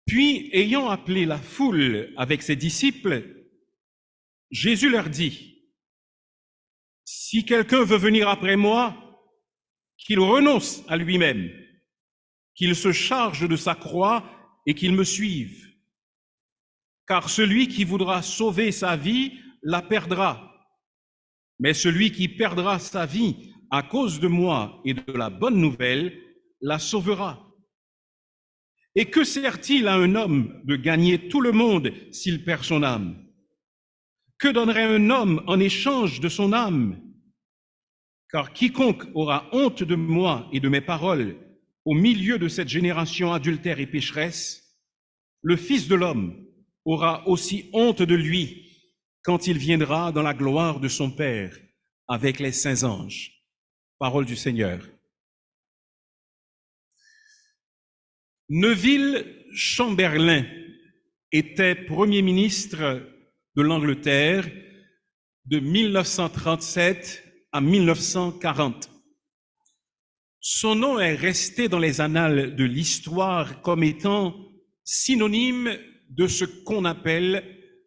Puis, ayant appelé la foule avec ses disciples, Jésus leur dit, « Si quelqu'un veut venir après moi, qu'il renonce à lui-même, qu'il se charge de sa croix et qu'il me suive. Car celui qui voudra sauver sa vie la perdra, mais celui qui perdra sa vie à cause de moi et de la bonne nouvelle la sauvera. Et que sert-il à un homme de gagner tout le monde s'il perd son âme? Que donnerait un homme en échange de son âme? Car quiconque aura honte de moi et de mes paroles au milieu de cette génération adultère et pécheresse, le Fils de l'homme aura aussi honte de lui quand il viendra dans la gloire de son Père avec les saints anges. » Parole du Seigneur. Neville Chamberlain était Premier ministre de l'Angleterre de 1937 à 1940. Son nom est resté dans les annales de l'histoire comme étant synonyme de ce qu'on appelle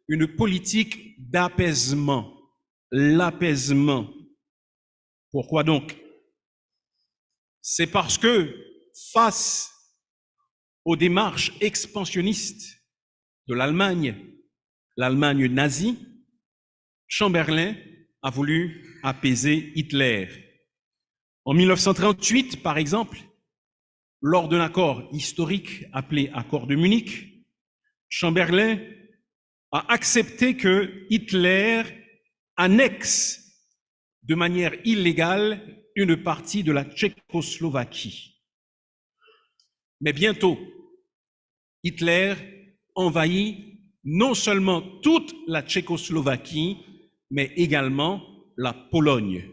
une politique d'apaisement, l'apaisement. Pourquoi donc? C'est parce que face aux démarches expansionnistes de l'Allemagne nazie, Chamberlain a voulu apaiser Hitler. En 1938, par exemple, lors d'un accord historique appelé accord de Munich, Chamberlain a accepté que Hitler annexe de manière illégale une partie de la Tchécoslovaquie. Mais bientôt, Hitler envahit non seulement toute la Tchécoslovaquie, mais également la Pologne.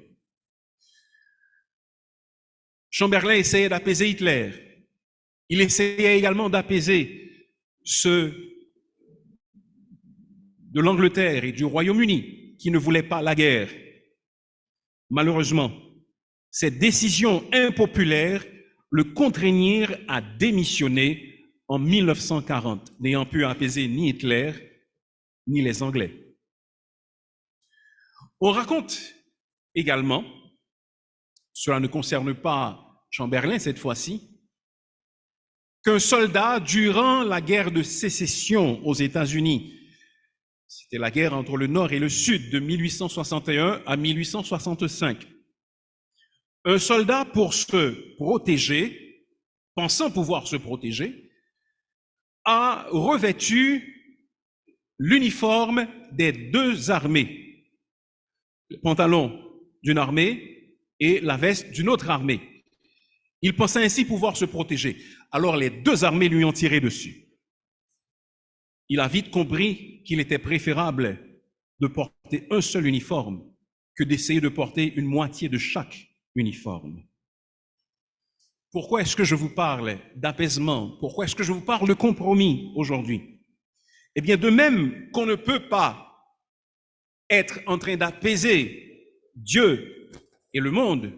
Chamberlain essayait d'apaiser Hitler. Il essayait également d'apaiser ceux de l'Angleterre et du Royaume-Uni qui ne voulaient pas la guerre. Malheureusement, ces décisions impopulaires le contraignirent à démissionner en 1940, n'ayant pu apaiser ni Hitler ni les Anglais. On raconte également, cela ne concerne pas Chamberlain cette fois-ci, qu'un soldat, durant la guerre de sécession aux États-Unis, c'était la guerre entre le Nord et le Sud de 1861 à 1865, un soldat, pour se protéger, pensant pouvoir se protéger, a revêtu l'uniforme des deux armées, le pantalon d'une armée et la veste d'une autre armée. Il pensait ainsi pouvoir se protéger. Alors les deux armées lui ont tiré dessus. Il a vite compris qu'il était préférable de porter un seul uniforme que d'essayer de porter une moitié de chaque uniforme. Pourquoi est-ce que je vous parle d'apaisement? Pourquoi est-ce que je vous parle de compromis aujourd'hui? Eh bien, de même qu'on ne peut pas être en train d'apaiser Dieu et le monde,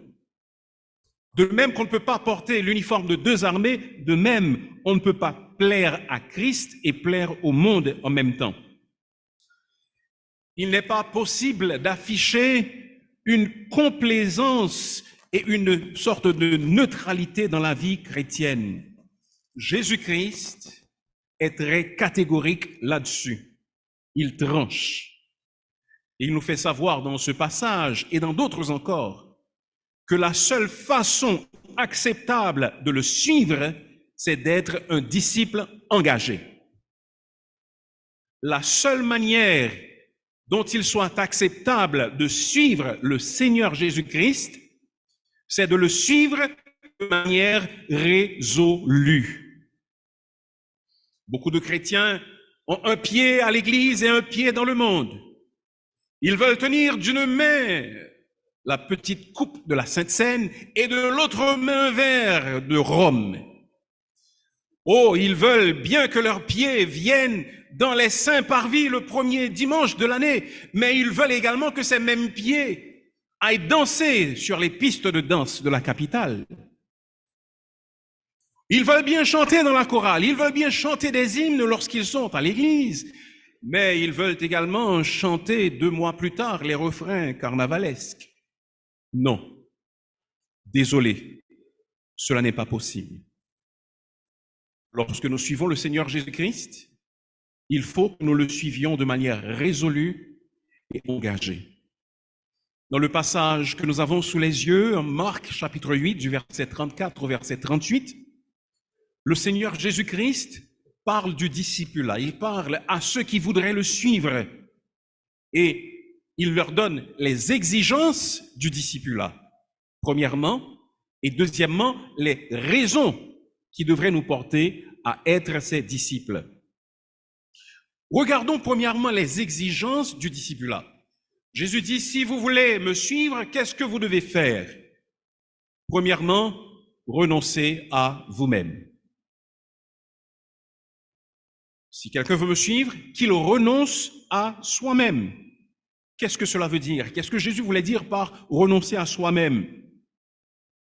de même qu'on ne peut pas porter l'uniforme de deux armées, de même on ne peut pas plaire à Christ et plaire au monde en même temps. Il n'est pas possible d'afficher une complaisance et une sorte de neutralité dans la vie chrétienne. Jésus-Christ est très catégorique là-dessus. Il tranche. Il nous fait savoir dans ce passage et dans d'autres encore que la seule façon acceptable de le suivre, c'est d'être un disciple engagé. La seule manière dont il soit acceptable de suivre le Seigneur Jésus-Christ, c'est de le suivre de manière résolue. Beaucoup de chrétiens ont un pied à l'église et un pied dans le monde. Ils veulent tenir d'une main la petite coupe de la Sainte Seine et de l'autre main un verre de rhum. Oh, ils veulent bien que leurs pieds viennent dans les saints parvis le premier dimanche de l'année, mais ils veulent également que ces mêmes pieds aillent danser sur les pistes de danse de la capitale. Ils veulent bien chanter dans la chorale, ils veulent bien chanter des hymnes lorsqu'ils sont à l'église, mais ils veulent également chanter 2 mois plus tard les refrains carnavalesques. Non, désolé, cela n'est pas possible. Lorsque nous suivons le Seigneur Jésus-Christ, il faut que nous le suivions de manière résolue et engagée. Dans le passage que nous avons sous les yeux, en Marc chapitre 8, du verset 34 au verset 38, le Seigneur Jésus-Christ parle du discipulat, il parle à ceux qui voudraient le suivre et il leur donne les exigences du discipulat, premièrement, et deuxièmement, les raisons qui devraient nous porter à être ses disciples. Regardons premièrement les exigences du discipulat. Jésus dit, si vous voulez me suivre, qu'est-ce que vous devez faire? Premièrement, renoncer à vous-même. Si quelqu'un veut me suivre, qu'il renonce à soi-même. Qu'est-ce que cela veut dire? Qu'est-ce que Jésus voulait dire par renoncer à soi-même?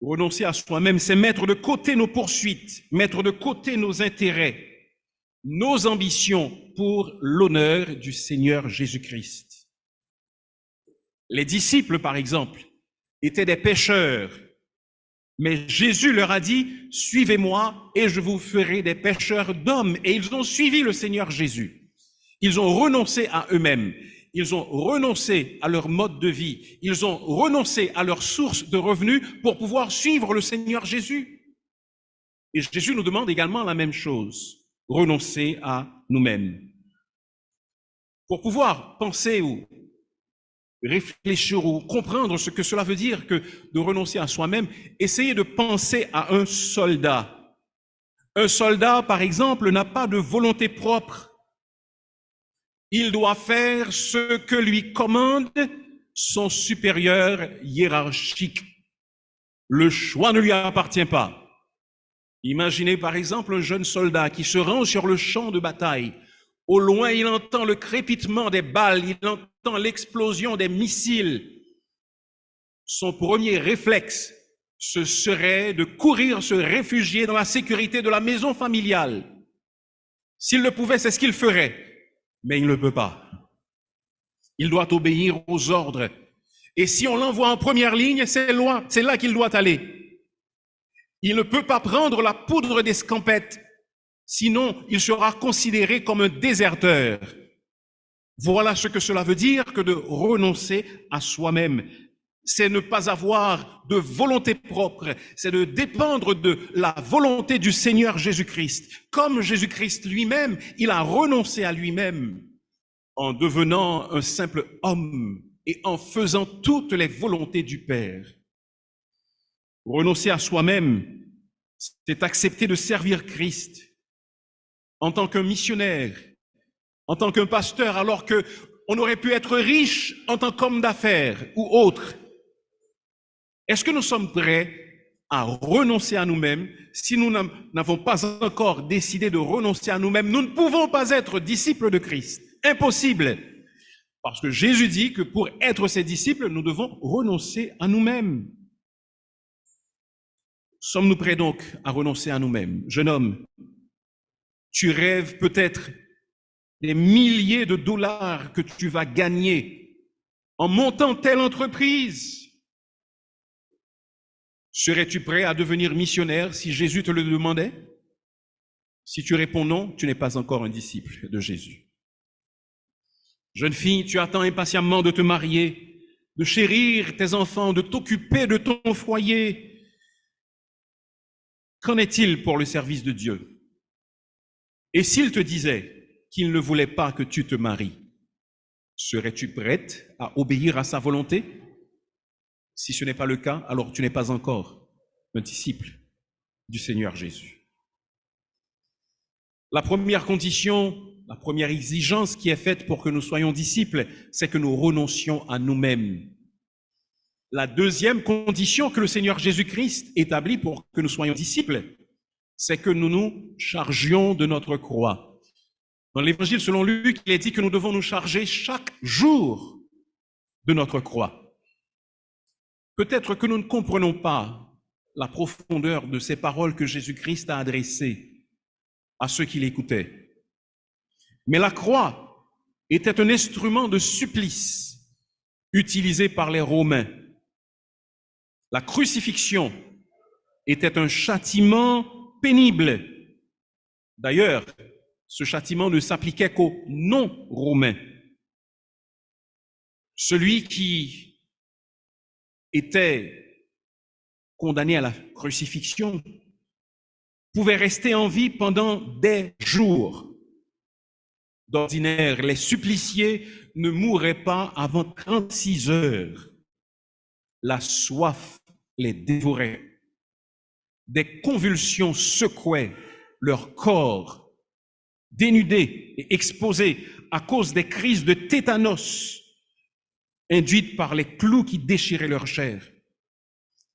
Renoncer à soi-même, c'est mettre de côté nos poursuites, mettre de côté nos intérêts, nos ambitions pour l'honneur du Seigneur Jésus-Christ. Les disciples, par exemple, étaient des pécheurs, mais Jésus leur a dit, « Suivez-moi et je vous ferai des pécheurs d'hommes. » Et ils ont suivi le Seigneur Jésus. Ils ont renoncé à eux-mêmes. Ils ont renoncé à leur mode de vie. Ils ont renoncé à leur source de revenus pour pouvoir suivre le Seigneur Jésus. Et Jésus nous demande également la même chose, renoncer à nous-mêmes. Pour pouvoir penser ou réfléchir ou comprendre ce que cela veut dire que de renoncer à soi-même, essayez de penser à un soldat. Un soldat, par exemple, n'a pas de volonté propre. Il doit faire ce que lui commande son supérieur hiérarchique. Le choix ne lui appartient pas. Imaginez par exemple un jeune soldat qui se rend sur le champ de bataille. Au loin, il entend le crépitement des balles, il entend l'explosion des missiles. Son premier réflexe, ce serait de courir se réfugier dans la sécurité de la maison familiale. S'il le pouvait, c'est ce qu'il ferait. Mais il ne le peut pas. Il doit obéir aux ordres. Et si on l'envoie en première ligne, c'est là qu'il doit aller. Il ne peut pas prendre la poudre d'escampette, sinon il sera considéré comme un déserteur. Voilà ce que cela veut dire que de renoncer à soi-même. C'est ne pas avoir de volonté propre, c'est de dépendre de la volonté du Seigneur Jésus-Christ. Comme Jésus-Christ lui-même, il a renoncé à lui-même en devenant un simple homme et en faisant toutes les volontés du Père. Renoncer à soi-même, c'est accepter de servir Christ en tant qu'un missionnaire, en tant qu'un pasteur, alors qu'on aurait pu être riche en tant qu'homme d'affaires ou autre. Est-ce que nous sommes prêts à renoncer à nous-mêmes? Si nous n'avons pas encore décidé de renoncer à nous-mêmes, nous ne pouvons pas être disciples de Christ. Impossible. Parce que Jésus dit que pour être ses disciples, nous devons renoncer à nous-mêmes. Sommes-nous prêts donc à renoncer à nous-mêmes? Jeune homme, tu rêves peut-être des milliers de dollars que tu vas gagner en montant telle entreprise. Serais-tu prêt à devenir missionnaire si Jésus te le demandait? Si tu réponds non, tu n'es pas encore un disciple de Jésus. Jeune fille, tu attends impatiemment de te marier, de chérir tes enfants, de t'occuper de ton foyer. Qu'en est-il pour le service de Dieu? Et s'il te disait qu'il ne voulait pas que tu te maries, serais-tu prête à obéir à sa volonté? Si ce n'est pas le cas, alors tu n'es pas encore un disciple du Seigneur Jésus. La première condition, la première exigence qui est faite pour que nous soyons disciples, c'est que nous renoncions à nous-mêmes. La deuxième condition que le Seigneur Jésus-Christ établit pour que nous soyons disciples, c'est que nous nous chargions de notre croix. Dans l'Évangile selon Luc, il est dit que nous devons nous charger chaque jour de notre croix. Peut-être que nous ne comprenons pas la profondeur de ces paroles que Jésus-Christ a adressées à ceux qui l'écoutaient. Mais la croix était un instrument de supplice utilisé par les Romains. La crucifixion était un châtiment pénible. D'ailleurs, ce châtiment ne s'appliquait qu'aux non-romains. Celui qui était condamné à la crucifixion pouvait rester en vie pendant des jours. D'ordinaire, les suppliciés ne mouraient pas avant 36 heures. La soif les dévorait. Des convulsions secouaient leur corps, dénudés et exposés à cause des crises de tétanos induites par les clous qui déchiraient leur chair.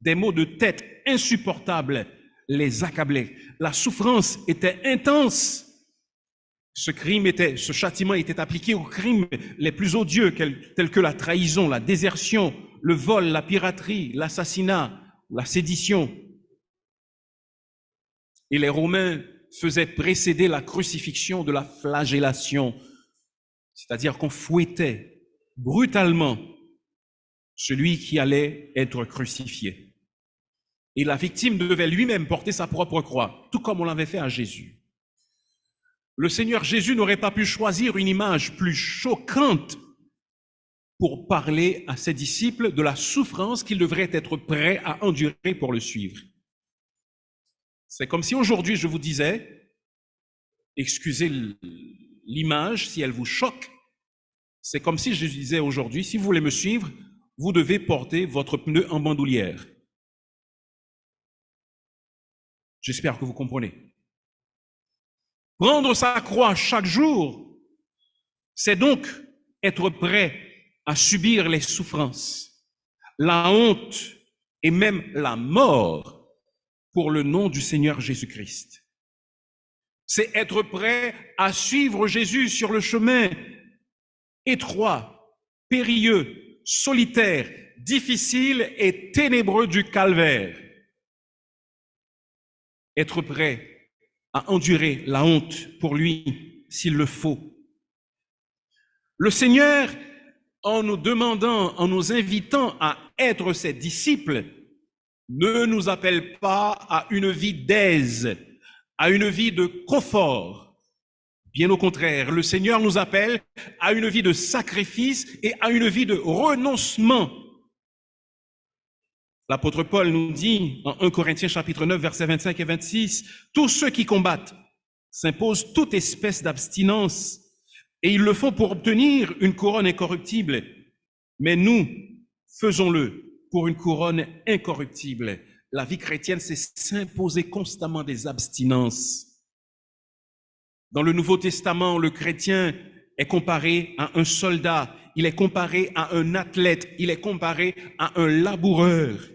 Des maux de tête insupportables les accablaient. La souffrance était intense. Ce châtiment était appliqué aux crimes les plus odieux, tels que la trahison, la désertion, le vol, la piraterie, l'assassinat, la sédition. Et les Romains faisaient précéder la crucifixion de la flagellation, c'est-à-dire qu'on fouettait brutalement celui qui allait être crucifié. Et la victime devait lui-même porter sa propre croix, tout comme on l'avait fait à Jésus. Le Seigneur Jésus n'aurait pas pu choisir une image plus choquante pour parler à ses disciples de la souffrance qu'ils devraient être prêts à endurer pour le suivre. C'est comme si aujourd'hui je vous disais, excusez l'image si elle vous choque, c'est comme si je disais aujourd'hui, si vous voulez me suivre, vous devez porter votre pneu en bandoulière. J'espère que vous comprenez. Prendre sa croix chaque jour, c'est donc être prêt à subir les souffrances, la honte et même la mort pour le nom du Seigneur Jésus-Christ. C'est être prêt à suivre Jésus sur le chemin étroit, périlleux, solitaire, difficile et ténébreux du calvaire. Être prêt à endurer la honte pour lui s'il le faut. Le Seigneur, en nous demandant, en nous invitant à être ses disciples, ne nous appelle pas à une vie d'aise, à une vie de confort. Bien au contraire, le Seigneur nous appelle à une vie de sacrifice et à une vie de renoncement. L'apôtre Paul nous dit en 1 Corinthiens chapitre 9, versets 25 et 26, « Tous ceux qui combattent s'imposent toute espèce d'abstinence et ils le font pour obtenir une couronne incorruptible. Mais nous, faisons-le pour une couronne incorruptible. » La vie chrétienne, c'est s'imposer constamment des abstinences. Dans le Nouveau Testament, le chrétien est comparé à un soldat, il est comparé à un athlète, il est comparé à un laboureur.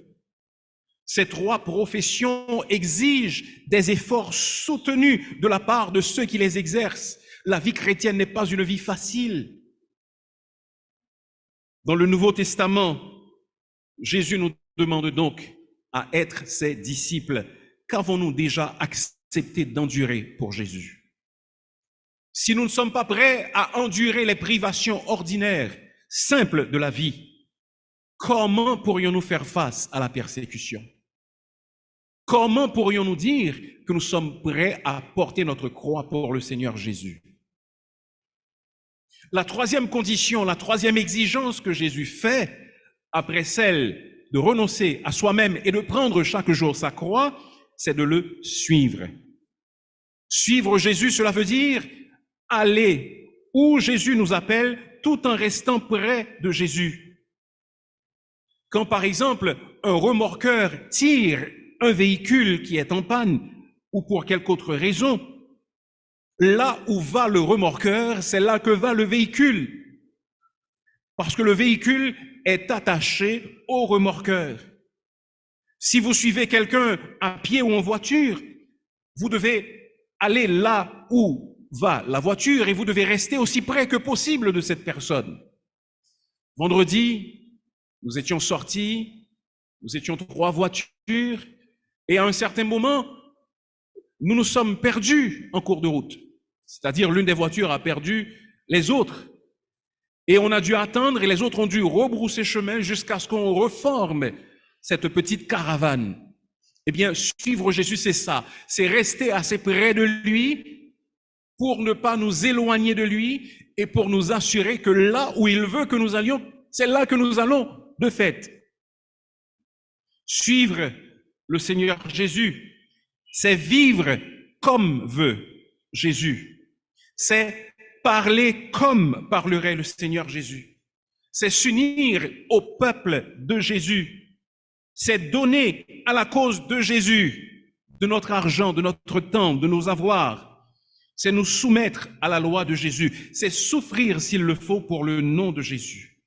Ces trois professions exigent des efforts soutenus de la part de ceux qui les exercent. La vie chrétienne n'est pas une vie facile. Dans le Nouveau Testament, Jésus nous demande donc à être ses disciples. Qu'avons-nous déjà accepté d'endurer pour Jésus? Si nous ne sommes pas prêts à endurer les privations ordinaires, simples de la vie, comment pourrions-nous faire face à la persécution? Comment pourrions-nous dire que nous sommes prêts à porter notre croix pour le Seigneur Jésus? La troisième condition, la troisième exigence que Jésus fait, après celle de renoncer à soi-même et de prendre chaque jour sa croix, c'est de le suivre. Suivre Jésus, cela veut dire aller où Jésus nous appelle tout en restant près de Jésus. Quand par exemple un remorqueur tire un véhicule qui est en panne ou pour quelque autre raison, là où va le remorqueur, c'est là que va le véhicule. Parce que le véhicule est attaché au remorqueur. Si vous suivez quelqu'un à pied ou en voiture, vous devez aller là où va la voiture et vous devez rester aussi près que possible de cette personne. Vendredi, nous étions sortis, nous étions 3 voitures et à un certain moment, nous nous sommes perdus en cours de route. C'est-à-dire l'une des voitures a perdu les autres. Et on a dû attendre et les autres ont dû rebrousser chemin jusqu'à ce qu'on reforme cette petite caravane. Eh bien, suivre Jésus, c'est ça. C'est rester assez près de lui pour ne pas nous éloigner de lui et pour nous assurer que là où il veut que nous allions, c'est là que nous allons de fait. Suivre le Seigneur Jésus, c'est vivre comme veut Jésus. C'est parler comme parlerait le Seigneur Jésus. C'est s'unir au peuple de Jésus. C'est donner à la cause de Jésus de notre argent, de notre temps, de nos avoirs. C'est nous soumettre à la loi de Jésus. C'est souffrir s'il le faut pour le nom de Jésus.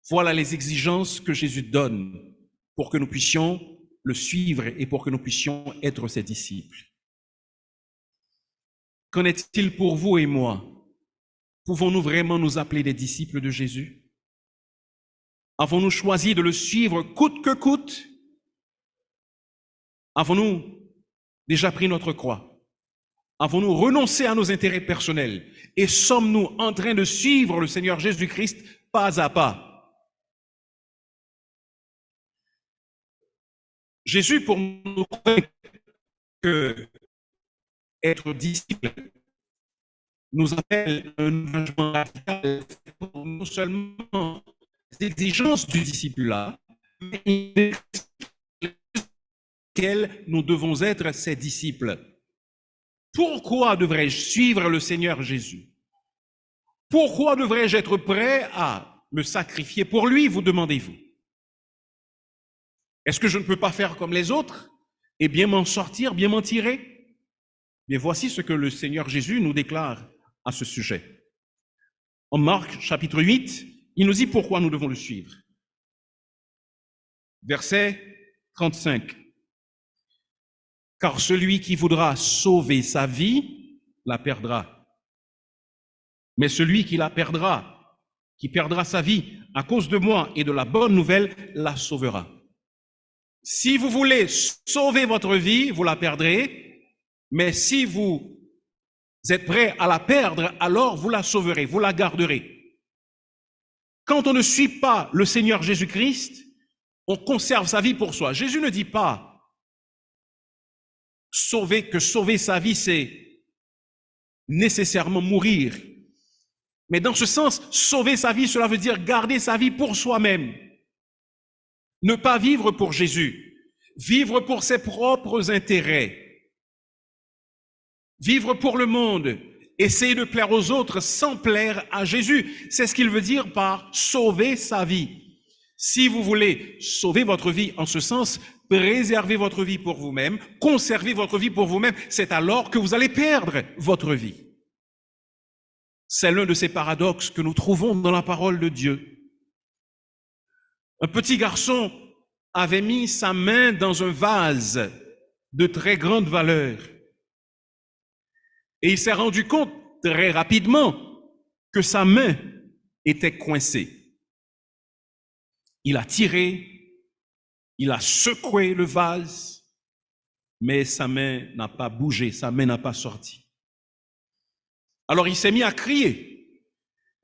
Voilà les exigences que Jésus donne pour que nous puissions le suivre et pour que nous puissions être ses disciples. Qu'en est-il pour vous et moi? Pouvons-nous vraiment nous appeler des disciples de Jésus? Avons-nous choisi de le suivre coûte que coûte? Avons-nous déjà pris notre croix? Avons-nous renoncé à nos intérêts personnels? Et sommes-nous en train de suivre le Seigneur Jésus-Christ pas à pas? Jésus, pour nous convaincre que être disciple nous appelle un engagement radical pour non seulement les exigences du disciple-là, mais lesquelles nous devons être ses disciples. Pourquoi devrais-je suivre le Seigneur Jésus? Pourquoi devrais-je être prêt à me sacrifier pour lui, vous demandez-vous? Est-ce que je ne peux pas faire comme les autres et bien m'en sortir, bien m'en tirer? Mais voici ce que le Seigneur Jésus nous déclare à ce sujet. En Marc chapitre 8, il nous dit pourquoi nous devons le suivre. Verset 35. Car celui qui voudra sauver sa vie, la perdra. Mais celui qui la perdra, qui perdra sa vie à cause de moi et de la bonne nouvelle, la sauvera. Si vous voulez sauver votre vie, vous la perdrez, mais si vous êtes prêt à la perdre, alors vous la sauverez, vous la garderez. Quand on ne suit pas le Seigneur Jésus-Christ, on conserve sa vie pour soi. Jésus ne dit pas que sauver sa vie, c'est nécessairement mourir. Mais dans ce sens, sauver sa vie, cela veut dire garder sa vie pour soi-même. Ne pas vivre pour Jésus, vivre pour ses propres intérêts, vivre pour le monde, essayer de plaire aux autres sans plaire à Jésus. C'est ce qu'il veut dire par sauver sa vie. Si vous voulez sauver votre vie en ce sens, préserver votre vie pour vous-même, conserver votre vie pour vous-même, c'est alors que vous allez perdre votre vie. C'est l'un de ces paradoxes que nous trouvons dans la parole de Dieu. Un petit garçon avait mis sa main dans un vase de très grande valeur. Et il s'est rendu compte très rapidement que sa main était coincée. Il a tiré, il a secoué le vase, mais sa main n'a pas bougé, sa main n'a pas sorti. Alors il s'est mis à crier,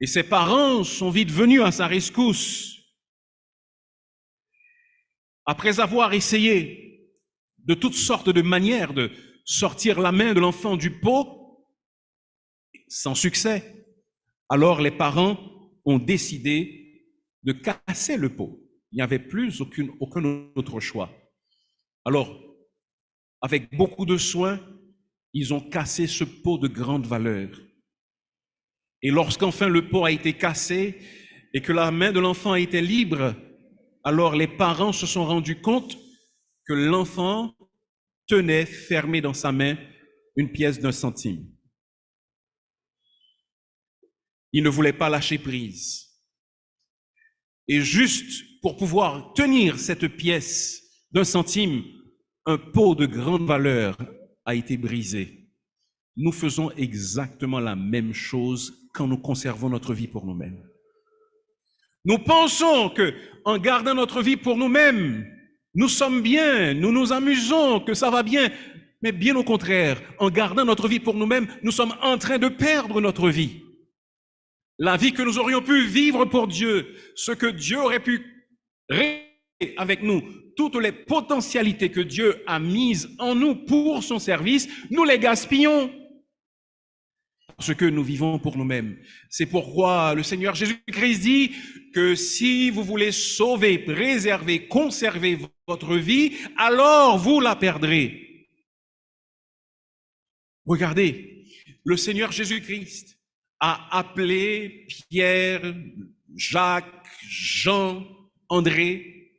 et ses parents sont vite venus à sa rescousse. Après avoir essayé de toutes sortes de manières de sortir la main de l'enfant du pot, sans succès, Alors les parents ont décidé de casser le pot. Il n'y avait plus aucun autre choix. Alors, avec beaucoup de soin, ils ont cassé ce pot de grande valeur. Et lorsqu'enfin le pot a été cassé et que la main de l'enfant était libre, alors les parents se sont rendus compte que l'enfant tenait fermé dans sa main une pièce d'1 centime. Il ne voulait pas lâcher prise. Et juste pour pouvoir tenir cette pièce d'1 centime, un pot de grande valeur a été brisé. Nous faisons exactement la même chose quand nous conservons notre vie pour nous-mêmes. Nous pensons que, en gardant notre vie pour nous-mêmes, nous sommes bien, nous nous amusons, que ça va bien. Mais bien au contraire, en gardant notre vie pour nous-mêmes, nous sommes en train de perdre notre vie. La vie que nous aurions pu vivre pour Dieu, ce que Dieu aurait pu réaliser avec nous, toutes les potentialités que Dieu a mises en nous pour son service, nous les gaspillons. Parce que nous vivons pour nous-mêmes. C'est pourquoi le Seigneur Jésus-Christ dit que si vous voulez sauver, préserver, conserver votre vie, alors vous la perdrez. Regardez, le Seigneur Jésus-Christ a appelé Pierre, Jacques, Jean, André.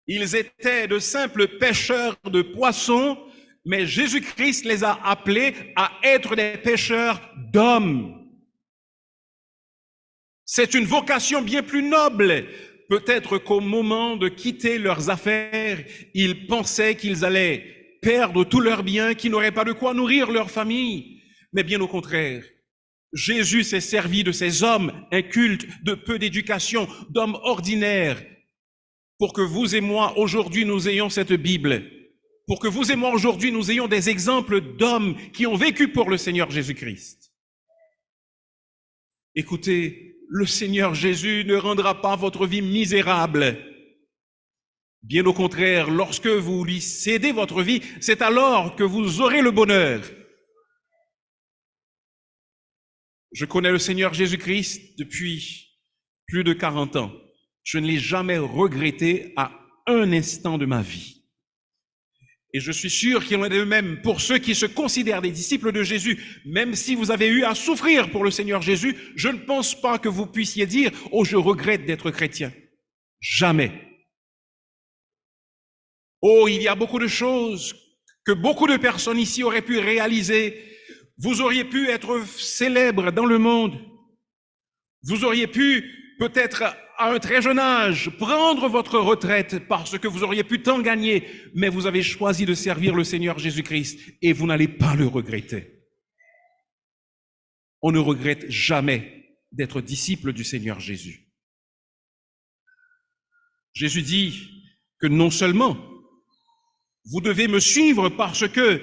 Ils étaient de simples pêcheurs de poissons, mais Jésus-Christ les a appelés à être des pêcheurs d'hommes. C'est une vocation bien plus noble. Peut-être qu'au moment de quitter leurs affaires, ils pensaient qu'ils allaient perdre tous leurs biens, qu'ils n'auraient pas de quoi nourrir leur famille. Mais bien au contraire, Jésus s'est servi de ces hommes incultes, de peu d'éducation, d'hommes ordinaires, pour que vous et moi, aujourd'hui, nous ayons cette Bible. Pour que vous et moi, aujourd'hui, nous ayons des exemples d'hommes qui ont vécu pour le Seigneur Jésus-Christ. Écoutez, le Seigneur Jésus ne rendra pas votre vie misérable. Bien au contraire, lorsque vous lui cédez votre vie, c'est alors que vous aurez le bonheur. Je connais le Seigneur Jésus-Christ depuis plus de 40 ans. Je ne l'ai jamais regretté à un instant de ma vie. Et je suis sûr qu'il en est de même pour ceux qui se considèrent des disciples de Jésus. Même si vous avez eu à souffrir pour le Seigneur Jésus, je ne pense pas que vous puissiez dire « Oh, je regrette d'être chrétien ». Jamais. Oh, il y a beaucoup de choses que beaucoup de personnes ici auraient pu réaliser. Vous auriez pu être célèbre dans le monde. Vous auriez pu, peut-être à un très jeune âge, prendre votre retraite parce que vous auriez pu tant gagner, mais vous avez choisi de servir le Seigneur Jésus-Christ et vous n'allez pas le regretter. On ne regrette jamais d'être disciple du Seigneur Jésus. Jésus dit que non seulement vous devez me suivre parce que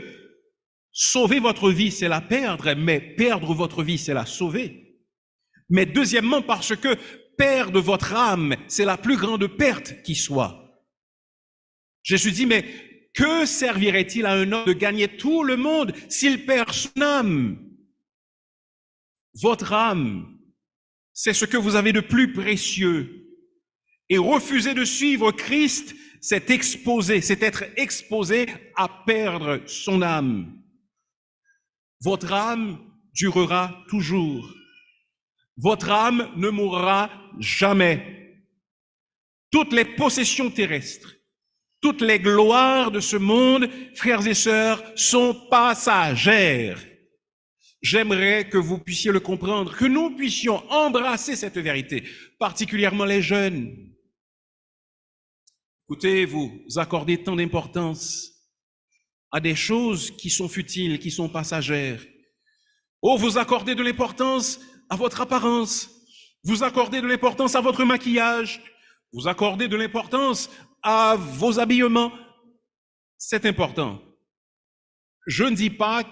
sauver votre vie, c'est la perdre, mais perdre votre vie, c'est la sauver. Mais deuxièmement, parce que perdre votre âme, c'est la plus grande perte qui soit. Jésus dit, mais que servirait-il à un homme de gagner tout le monde s'il perd son âme? Votre âme, c'est ce que vous avez de plus précieux. Et refuser de suivre Christ, c'est être exposé à perdre son âme. Votre âme durera toujours. Votre âme ne mourra jamais. Toutes les possessions terrestres, toutes les gloires de ce monde, frères et sœurs, sont passagères. J'aimerais que vous puissiez le comprendre, que nous puissions embrasser cette vérité, particulièrement les jeunes. Écoutez, vous accordez tant d'importance à des choses qui sont futiles, qui sont passagères. Oh, vous accordez de l'importance à votre apparence, vous accordez de l'importance à votre maquillage, vous accordez de l'importance à vos habillements. C'est important. Je ne dis pas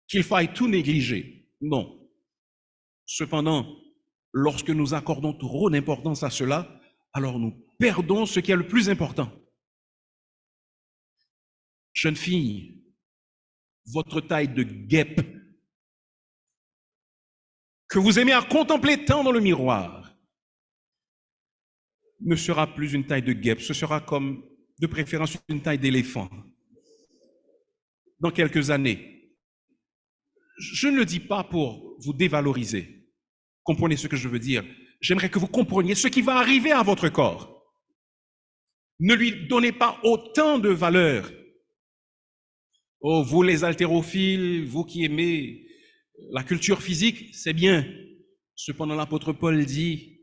qu'il faille tout négliger, non. Cependant, lorsque nous accordons trop d'importance à cela, alors nous perdons ce qui est le plus important. Jeune fille, votre taille de guêpe, que vous aimez à contempler tant dans le miroir, ne sera plus une taille de guêpe, ce sera comme, de préférence, une taille d'éléphant. Dans quelques années, je ne le dis pas pour vous dévaloriser. Comprenez ce que je veux dire. J'aimerais que vous compreniez ce qui va arriver à votre corps. Ne lui donnez pas autant de valeur. Oh, vous les haltérophiles, vous qui aimez la culture physique, c'est bien. Cependant, l'apôtre Paul dit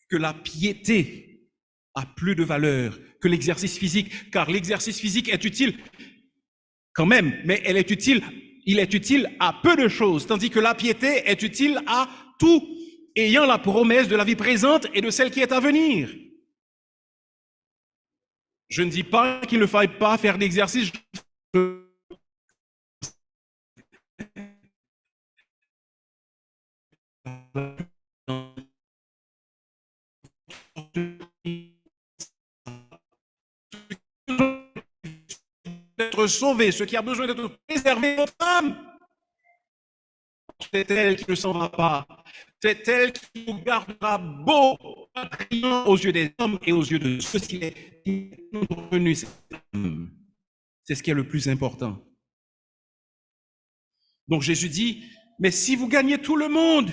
que la piété a plus de valeur que l'exercice physique, car l'exercice physique est utile quand même, mais il est utile à peu de choses, tandis que la piété est utile à tout, ayant la promesse de la vie présente et de celle qui est à venir. Je ne dis pas qu'il ne faille pas faire d'exercice. D'être sauvé, ce qui a besoin d'être préservé, votre âme. C'est elle qui ne s'en va pas. C'est elle qui vous gardera beau, brillant aux yeux des hommes et aux yeux de ceux qui sont revenus. C'est ce qui est le plus important. Donc Jésus dit, mais si vous gagnez tout le monde,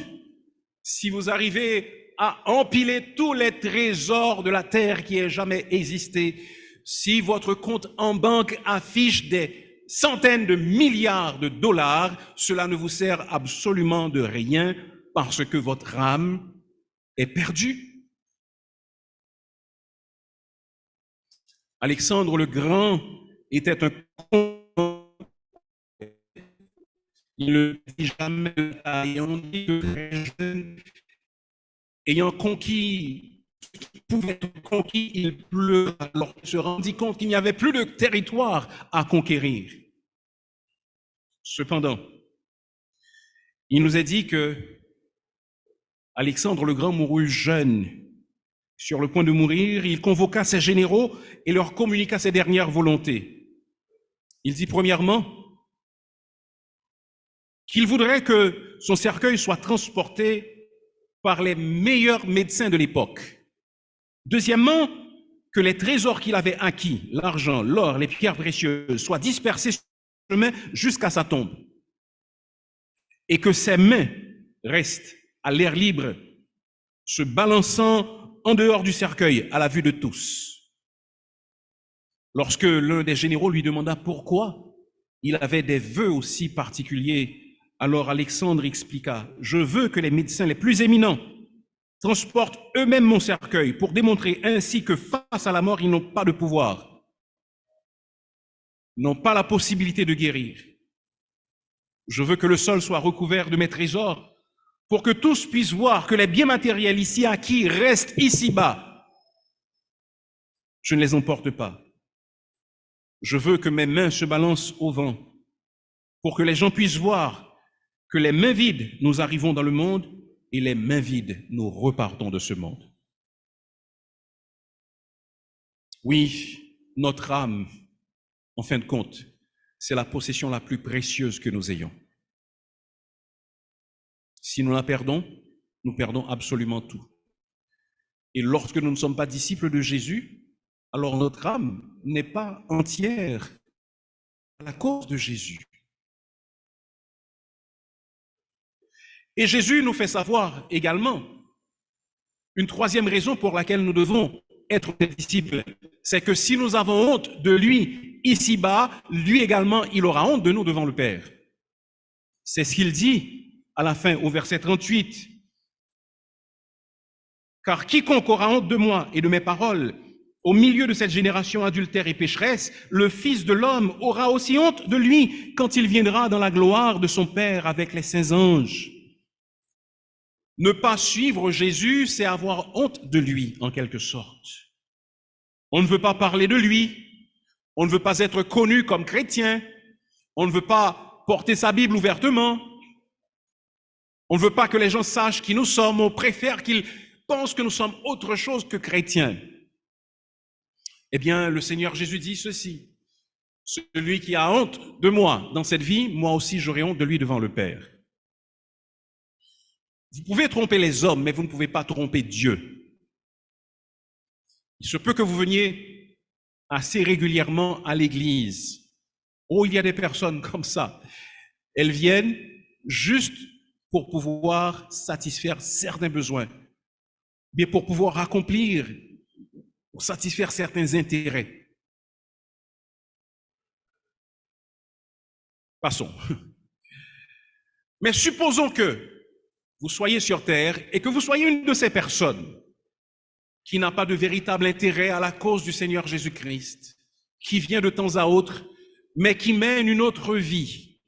si vous arrivez à empiler tous les trésors de la terre qui aient jamais existé, si votre compte en banque affiche des centaines de milliards de dollars, cela ne vous sert absolument de rien parce que votre âme est perdue. Alexandre le Grand était un il ne dit jamais ayant dit que très jeune, ayant conquis ce qui pouvait être conquis, il pleura alors qu'il se rendit compte qu'il n'y avait plus de territoire à conquérir. Cependant, il nous est dit que Alexandre le Grand mourut jeune. Sur le point de mourir, il convoqua ses généraux et leur communiqua ses dernières volontés. Il dit premièrement qu'il voudrait que son cercueil soit transporté par les meilleurs médecins de l'époque. Deuxièmement, que les trésors qu'il avait acquis, l'argent, l'or, les pierres précieuses, soient dispersés sur le chemin jusqu'à sa tombe. Et que ses mains restent à l'air libre, se balançant en dehors du cercueil à la vue de tous. Lorsque l'un des généraux lui demanda pourquoi il avait des vœux aussi particuliers, alors Alexandre expliqua, « Je veux que les médecins les plus éminents transportent eux-mêmes mon cercueil pour démontrer ainsi que face à la mort, ils n'ont pas de pouvoir, n'ont pas la possibilité de guérir. Je veux que le sol soit recouvert de mes trésors pour que tous puissent voir que les biens matériels ici acquis restent ici-bas. Je ne les emporte pas. Je veux que mes mains se balancent au vent pour que les gens puissent voir que les mains vides, nous arrivons dans le monde et les mains vides, nous repartons de ce monde. Oui, notre âme, en fin de compte, c'est la possession la plus précieuse que nous ayons. Si nous la perdons, nous perdons absolument tout. Et lorsque nous ne sommes pas disciples de Jésus, alors notre âme n'est pas entière à la cause de Jésus. Et Jésus nous fait savoir également une troisième raison pour laquelle nous devons être des disciples, c'est que si nous avons honte de lui ici-bas, lui également, il aura honte de nous devant le Père. C'est ce qu'il dit à la fin, au verset 38. « Car quiconque aura honte de moi et de mes paroles, au milieu de cette génération adultère et pécheresse, le Fils de l'homme aura aussi honte de lui quand il viendra dans la gloire de son Père avec les saints anges. » Ne pas suivre Jésus, c'est avoir honte de lui, en quelque sorte. On ne veut pas parler de lui, on ne veut pas être connu comme chrétien, on ne veut pas porter sa Bible ouvertement, on ne veut pas que les gens sachent qui nous sommes, on préfère qu'ils pensent que nous sommes autre chose que chrétiens. Eh bien, le Seigneur Jésus dit ceci, « Celui qui a honte de moi dans cette vie, moi aussi j'aurai honte de lui devant le Père. » Vous pouvez tromper les hommes, mais vous ne pouvez pas tromper Dieu. Il se peut que vous veniez assez régulièrement à l'église. Oh, il y a des personnes comme ça. Elles viennent juste pour pouvoir satisfaire certains besoins, mais pour pouvoir accomplir, pour satisfaire certains intérêts. Passons. Mais supposons que vous soyez sur terre et que vous soyez une de ces personnes qui n'a pas de véritable intérêt à la cause du Seigneur Jésus-Christ, qui vient de temps à autre, mais qui mène une autre vie.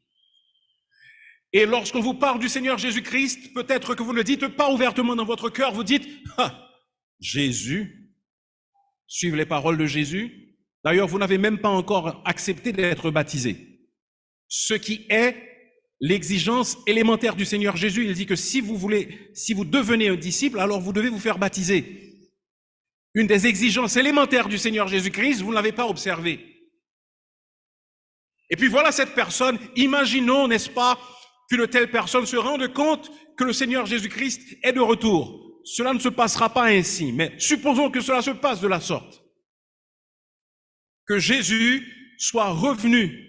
Et lorsqu'on vous parle du Seigneur Jésus-Christ, peut-être que vous ne le dites pas ouvertement dans votre cœur, vous dites « Ah, Jésus, suivez les paroles de Jésus. » D'ailleurs, vous n'avez même pas encore accepté d'être baptisé. Ce qui est l'exigence élémentaire du Seigneur Jésus, il dit que si vous devenez un disciple, alors vous devez vous faire baptiser. Une des exigences élémentaires du Seigneur Jésus-Christ, vous ne l'avez pas observé. Et puis voilà cette personne, imaginons, n'est-ce pas, qu'une telle personne se rende compte que le Seigneur Jésus-Christ est de retour. Cela ne se passera pas ainsi, mais supposons que cela se passe de la sorte. Que Jésus soit revenu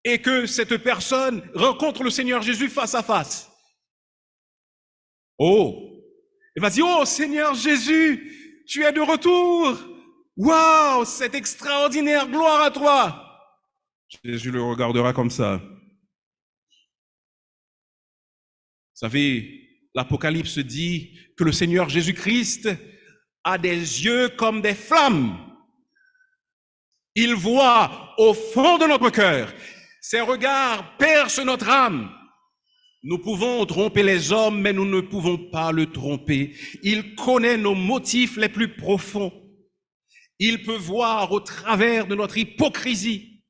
et que cette personne rencontre le Seigneur Jésus face à face. Oh, elle va dire, oh Seigneur Jésus, tu es de retour. Waouh, c'est extraordinaire, gloire à toi. Jésus le regardera comme ça. Vous savez, l'Apocalypse dit que le Seigneur Jésus-Christ a des yeux comme des flammes. Il voit au fond de notre cœur. Ses regards percent notre âme. Nous pouvons tromper les hommes, mais nous ne pouvons pas le tromper. Il connaît nos motifs les plus profonds. Il peut voir au travers de notre hypocrisie.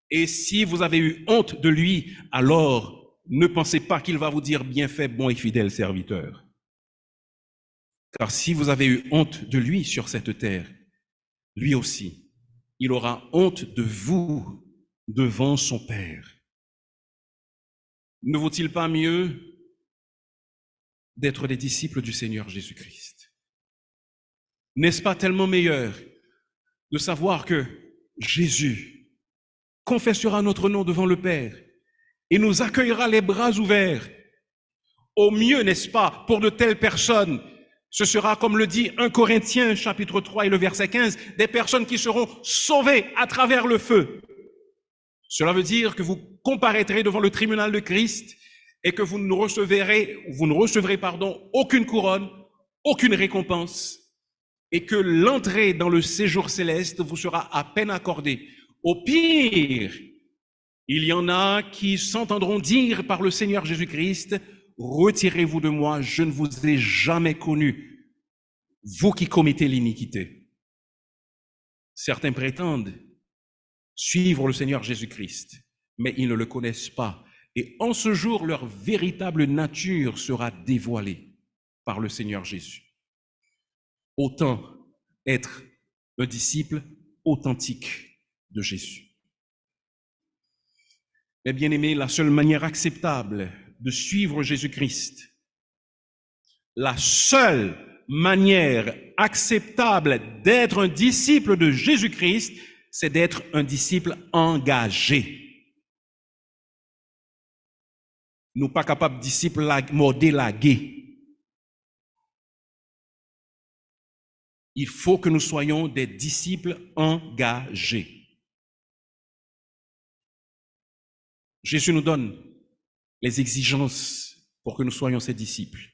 Et si vous avez eu honte de lui, alors ne pensez pas qu'il va vous dire « bien fait, bon et fidèle serviteur ». Car si vous avez eu honte de lui sur cette terre, lui aussi, il aura honte de vous devant son Père. Ne vaut-il pas mieux d'être des disciples du Seigneur Jésus-Christ? N'est-ce pas tellement meilleur de savoir que Jésus confessera notre nom devant le Père et nous accueillera les bras ouverts? Au mieux, n'est-ce pas, pour de telles personnes, ce sera, comme le dit 1 Corinthiens chapitre 3 et le verset 15, des personnes qui seront sauvées à travers le feu. Cela veut dire que vous comparaîtrez devant le tribunal de Christ et que vous ne recevrez aucune couronne, aucune récompense, et que l'entrée dans le séjour céleste vous sera à peine accordée. Au pire, il y en a qui s'entendront dire par le Seigneur Jésus-Christ, « Retirez-vous de moi, je ne vous ai jamais connu, vous qui commettez l'iniquité. » Certains prétendent suivre le Seigneur Jésus-Christ, mais ils ne le connaissent pas. Et en ce jour, leur véritable nature sera dévoilée par le Seigneur Jésus. Autant être un disciple authentique de Jésus. Mais bien aimés, la seule manière acceptable de suivre Jésus-Christ, la seule manière acceptable d'être un disciple de Jésus-Christ, c'est d'être un disciple engagé. Nous pas capables de disciples modélagués. Il faut que nous soyons des disciples engagés. Jésus nous donne les exigences pour que nous soyons ses disciples.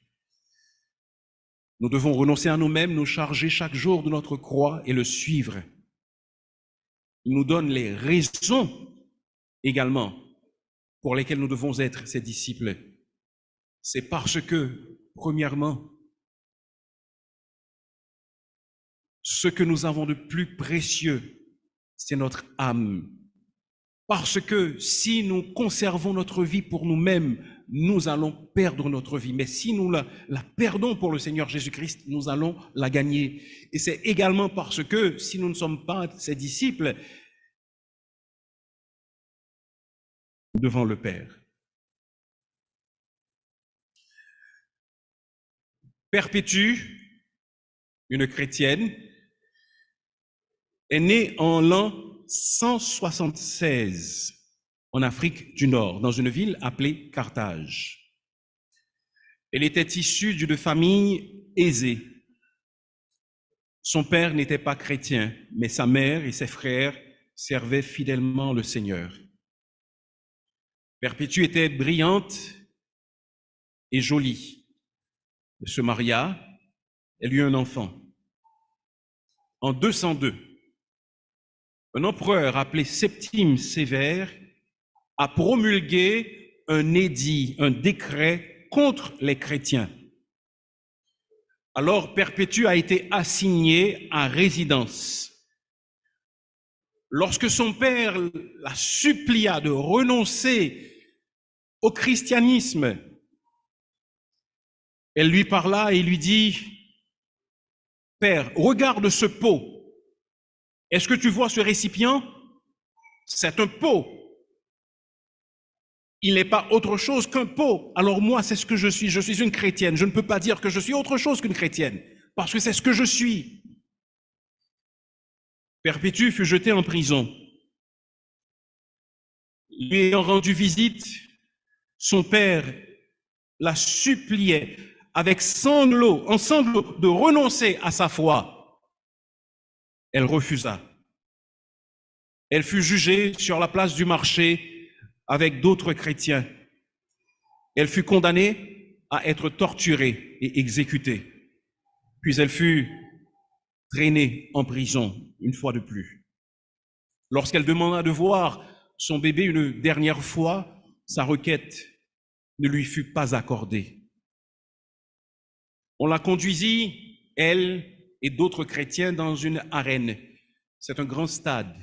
Nous devons renoncer à nous-mêmes, nous charger chaque jour de notre croix et le suivre. Il nous donne les raisons également pour lesquelles nous devons être ses disciples. C'est parce que, premièrement, ce que nous avons de plus précieux, c'est notre âme. Parce que si nous conservons notre vie pour nous-mêmes, nous allons perdre notre vie. Mais si nous la perdons pour le Seigneur Jésus-Christ, nous allons la gagner. Et c'est également parce que si nous ne sommes pas ses disciples devant le Père, Perpétue, une chrétienne, est née en l'an 176 en Afrique du Nord, dans une ville appelée Carthage. Elle était issue d'une famille aisée. Son père n'était pas chrétien, mais sa mère et ses frères servaient fidèlement le Seigneur. Perpétue était brillante et jolie. Elle se maria, elle eut un enfant. En 202, un empereur appelé Septime Sévère a promulgué un édit, un décret contre les chrétiens. Alors Perpétue a été assignée à résidence. Lorsque son père la supplia de renoncer au christianisme, elle lui parla et lui dit, « Père, regarde ce pot. Est-ce que tu vois ce récipient? C'est un pot. Il n'est pas autre chose qu'un pot. Alors moi, c'est ce que je suis. Je suis une chrétienne. Je ne peux pas dire que je suis autre chose qu'une chrétienne, parce que c'est ce que je suis. » Perpétue fut jetée en prison. Lui ayant rendu visite, son père la suppliait avec sanglots, en sanglots, de renoncer à sa foi. Elle refusa. Elle fut jugée sur la place du marché avec d'autres chrétiens. Elle fut condamnée à être torturée et exécutée. Puis elle fut traînée en prison une fois de plus. Lorsqu'elle demanda de voir son bébé une dernière fois, sa requête ne lui fut pas accordée. On la conduisit, elle et d'autres chrétiens, dans une arène. C'est un grand stade.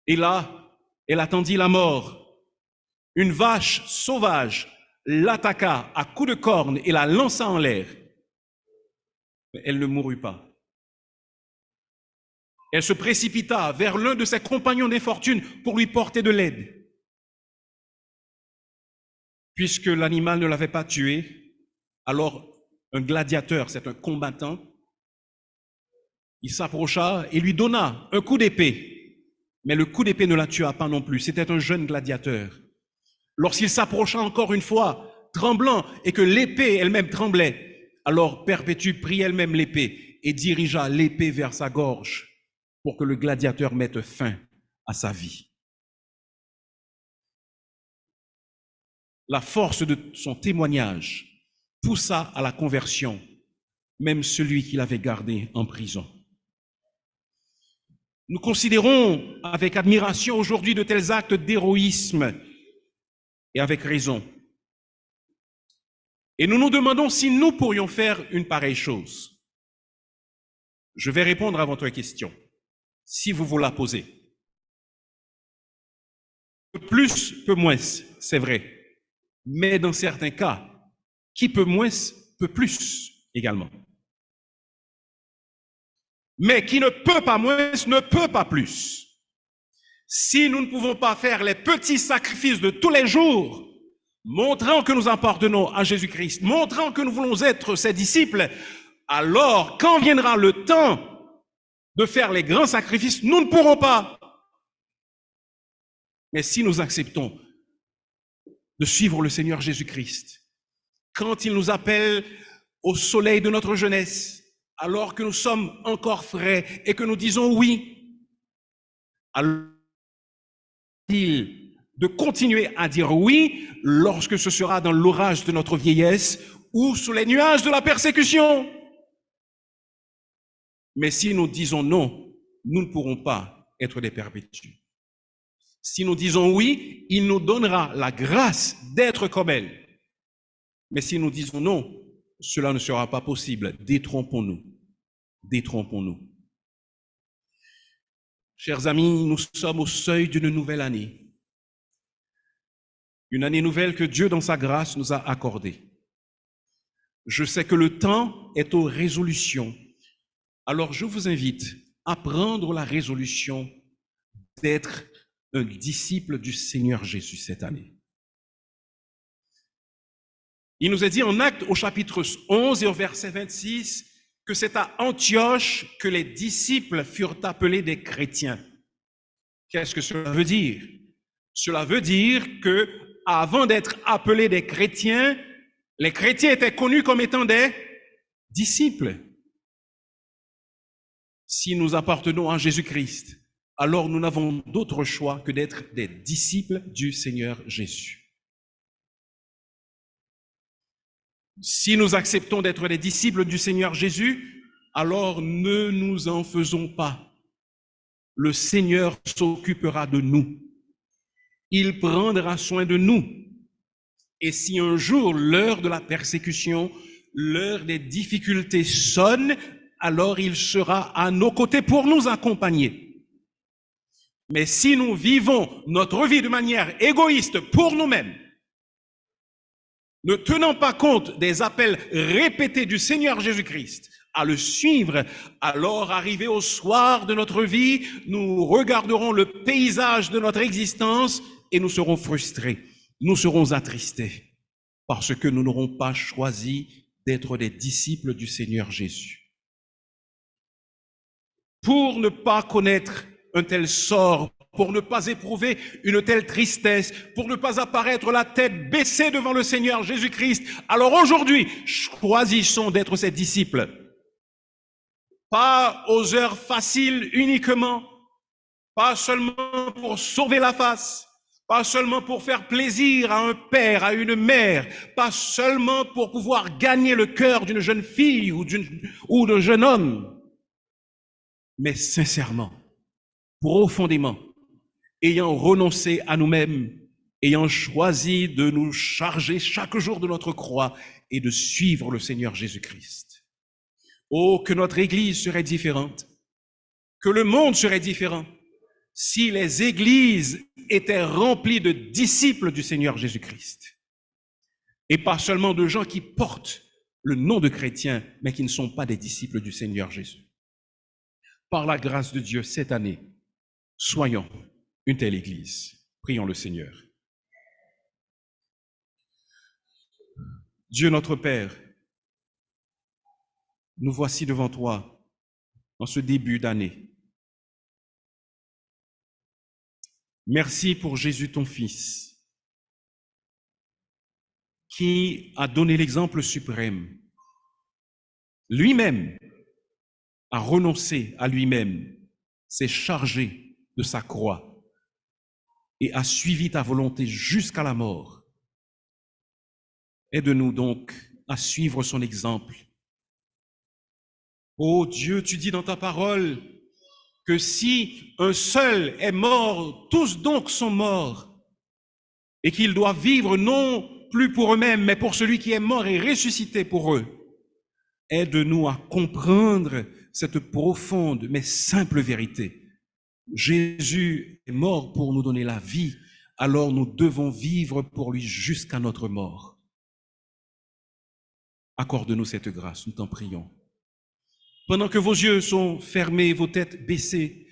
Et là, elle attendit la mort. Une vache sauvage l'attaqua à coups de corne et la lança en l'air. Mais elle ne mourut pas. Elle se précipita vers l'un de ses compagnons d'infortune pour lui porter de l'aide. Puisque l'animal ne l'avait pas tué, alors un gladiateur, c'est un combattant, il s'approcha et lui donna un coup d'épée. Mais le coup d'épée ne la tua pas non plus, c'était un jeune gladiateur. Lorsqu'il s'approcha encore une fois, tremblant, et que l'épée elle-même tremblait, alors Perpétue prit elle-même l'épée et dirigea l'épée vers sa gorge pour que le gladiateur mette fin à sa vie. La force de son témoignage poussa à la conversion même celui qui l'avait gardé en prison. Nous considérons avec admiration aujourd'hui de tels actes d'héroïsme, et avec raison. Et nous nous demandons si nous pourrions faire une pareille chose. Je vais répondre à votre question, si vous vous la posez. Plus peut moins, c'est vrai. Mais dans certains cas, qui peut moins peut plus également. Mais qui ne peut pas moins ne peut pas plus. Si nous ne pouvons pas faire les petits sacrifices de tous les jours, montrant que nous appartenons à Jésus-Christ, montrant que nous voulons être ses disciples, alors quand viendra le temps de faire les grands sacrifices, nous ne pourrons pas. Mais si nous acceptons de suivre le Seigneur Jésus-Christ, quand il nous appelle au soleil de notre jeunesse, alors que nous sommes encore frais et que nous disons oui, alors de continuer à dire oui lorsque ce sera dans l'orage de notre vieillesse ou sous les nuages de la persécution. Mais si nous disons non, nous ne pourrons pas être des perpétues. Si nous disons oui, il nous donnera la grâce d'être comme elle. Mais si nous disons non, cela ne sera pas possible. Détrompons-nous. Détrompons-nous. Chers amis, nous sommes au seuil d'une nouvelle année. Une année nouvelle que Dieu, dans sa grâce, nous a accordée. Je sais que le temps est aux résolutions. Alors je vous invite à prendre la résolution d'être un disciple du Seigneur Jésus cette année. Il nous est dit en Actes au chapitre 11 et au verset 26 que c'est à Antioche que les disciples furent appelés des chrétiens. Qu'est-ce que cela veut dire? Cela veut dire que avant d'être appelés des chrétiens, les chrétiens étaient connus comme étant des disciples. Si nous appartenons à Jésus-Christ, alors nous n'avons d'autre choix que d'être des disciples du Seigneur Jésus. Si nous acceptons d'être des disciples du Seigneur Jésus, alors ne nous en faisons pas. Le Seigneur s'occupera de nous. Il prendra soin de nous. Et si un jour l'heure de la persécution, l'heure des difficultés sonne, alors il sera à nos côtés pour nous accompagner. Mais si nous vivons notre vie de manière égoïste pour nous-mêmes, ne tenant pas compte des appels répétés du Seigneur Jésus-Christ à le suivre, alors arrivé au soir de notre vie, nous regarderons le paysage de notre existence et nous serons frustrés, nous serons attristés, parce que nous n'aurons pas choisi d'être des disciples du Seigneur Jésus. Pour ne pas connaître un tel sort, pour ne pas éprouver une telle tristesse, pour ne pas apparaître la tête baissée devant le Seigneur Jésus-Christ, alors aujourd'hui, choisissons d'être ses disciples. Pas aux heures faciles uniquement, pas seulement pour sauver la face, pas seulement pour faire plaisir à un père, à une mère, pas seulement pour pouvoir gagner le cœur d'une jeune fille ou d'un jeune homme, mais sincèrement, profondément, ayant renoncé à nous-mêmes, ayant choisi de nous charger chaque jour de notre croix et de suivre le Seigneur Jésus-Christ. Oh, que notre Église serait différente, que le monde serait différent si les églises étaient remplies de disciples du Seigneur Jésus-Christ. Et pas seulement de gens qui portent le nom de chrétiens, mais qui ne sont pas des disciples du Seigneur Jésus. Par la grâce de Dieu, cette année, soyons une telle Église. Prions le Seigneur. Dieu notre Père, nous voici devant toi en ce début d'année. Merci pour Jésus ton Fils, qui a donné l'exemple suprême. Lui-même a renoncé à lui-même, s'est chargé de sa croix et a suivi ta volonté jusqu'à la mort. Aide-nous donc à suivre son exemple. Ô Dieu, tu dis dans ta parole que si un seul est mort, tous donc sont morts, et qu'ils doivent vivre non plus pour eux-mêmes, mais pour celui qui est mort et ressuscité pour eux. Aide-nous à comprendre cette profonde mais simple vérité. Jésus est mort pour nous donner la vie, alors nous devons vivre pour lui jusqu'à notre mort. Accorde-nous cette grâce, nous t'en prions. Pendant que vos yeux sont fermés, vos têtes baissées,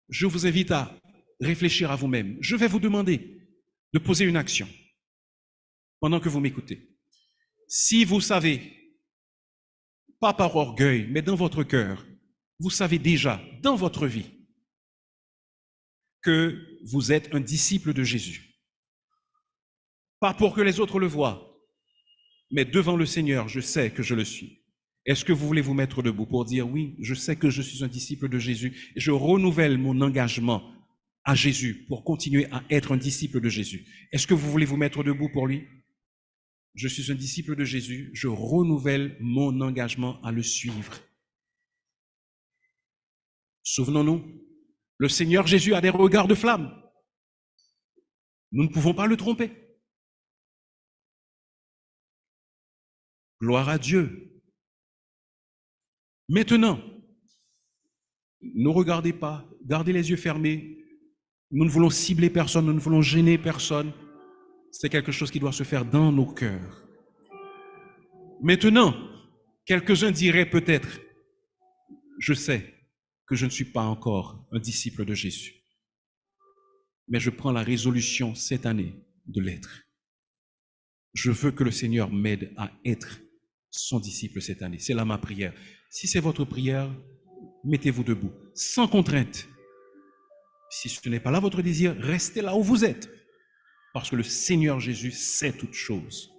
je vous invite à réfléchir à vous-même. Je vais vous demander de poser une action pendant que vous m'écoutez. Si vous savez, pas par orgueil, mais dans votre cœur, vous savez déjà, dans votre vie, que vous êtes un disciple de Jésus. Pas pour que les autres le voient, mais devant le Seigneur, je sais que je le suis. Est-ce que vous voulez vous mettre debout pour dire, oui, je sais que je suis un disciple de Jésus et je renouvelle mon engagement à Jésus pour continuer à être un disciple de Jésus. Est-ce que vous voulez vous mettre debout pour lui? Je suis un disciple de Jésus, je renouvelle mon engagement à le suivre. Souvenons-nous, le Seigneur Jésus a des regards de flamme. Nous ne pouvons pas le tromper. Gloire à Dieu. Maintenant, ne regardez pas, gardez les yeux fermés. Nous ne voulons cibler personne, nous ne voulons gêner personne. C'est quelque chose qui doit se faire dans nos cœurs. Maintenant, quelques-uns diraient peut-être, je sais que je ne suis pas encore un disciple de Jésus, mais je prends la résolution cette année de l'être. Je veux que le Seigneur m'aide à être son disciple cette année. C'est là ma prière. Si c'est votre prière, mettez-vous debout, sans contrainte. Si ce n'est pas là votre désir, restez là où vous êtes, parce que le Seigneur Jésus sait toutes choses.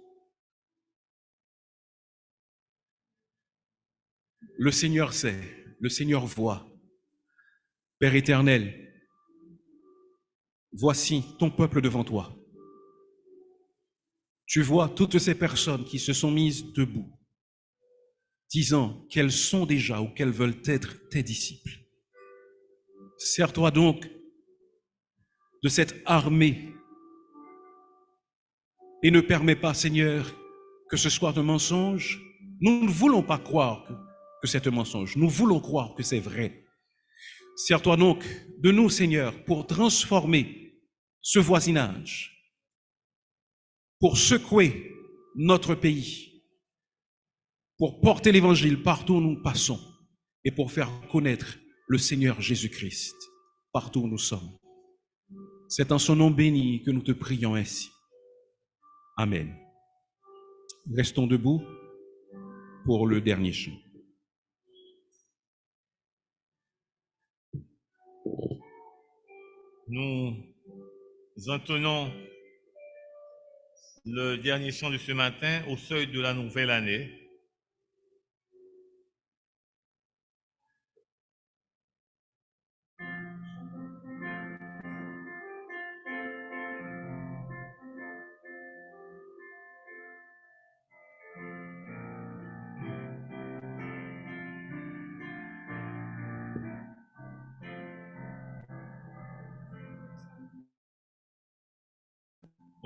Le Seigneur sait, le Seigneur voit. Père éternel, voici ton peuple devant toi. Tu vois toutes ces personnes qui se sont mises debout, disant qu'elles sont déjà ou qu'elles veulent être tes disciples. Sers-toi donc de cette armée et ne permets pas, Seigneur, que ce soit un mensonge. Nous ne voulons pas croire que c'est un mensonge. Nous voulons croire que c'est vrai. Sers-toi donc de nous, Seigneur, pour transformer ce voisinage, pour secouer notre pays, pour porter l'évangile partout où nous passons et pour faire connaître le Seigneur Jésus-Christ partout où nous sommes. C'est en son nom béni que nous te prions ainsi. Amen. Restons debout pour le dernier chant. Nous entonnons le dernier chant de ce matin au seuil de la nouvelle année.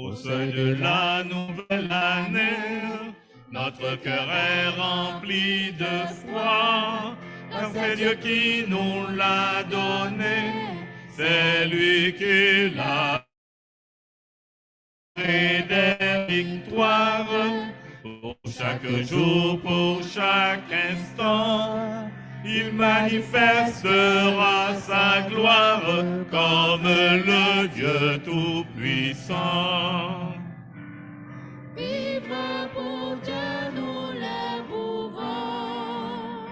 Au seuil de la nouvelle année, notre cœur est rempli de foi, car c'est Dieu qui nous l'a donné, c'est lui qui l'a donné des victoires, pour chaque jour, pour chaque instant. Il manifestera sa gloire comme le Dieu Tout-Puissant. Vivre pour Dieu, nous le pouvons,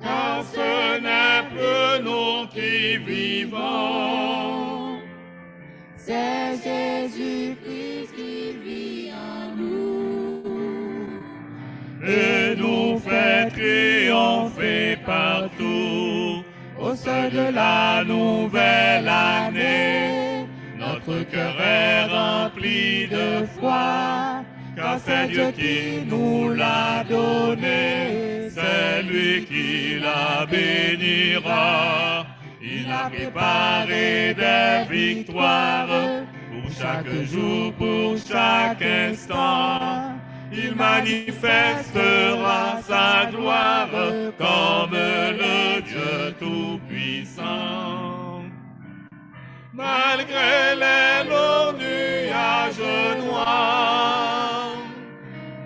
Car ce n'est plus nous qui vivons, c'est Jésus-Christ qui vit en nous et nous fait triompher partout. Au seuil de la nouvelle année, notre cœur est rempli de foi, car c'est Dieu qui nous l'a donné, c'est lui qui la bénira. Il a préparé des victoires pour chaque jour, pour chaque instant. Il manifestera sa gloire comme le Dieu Tout-Puissant. Malgré les lourds nuages noirs,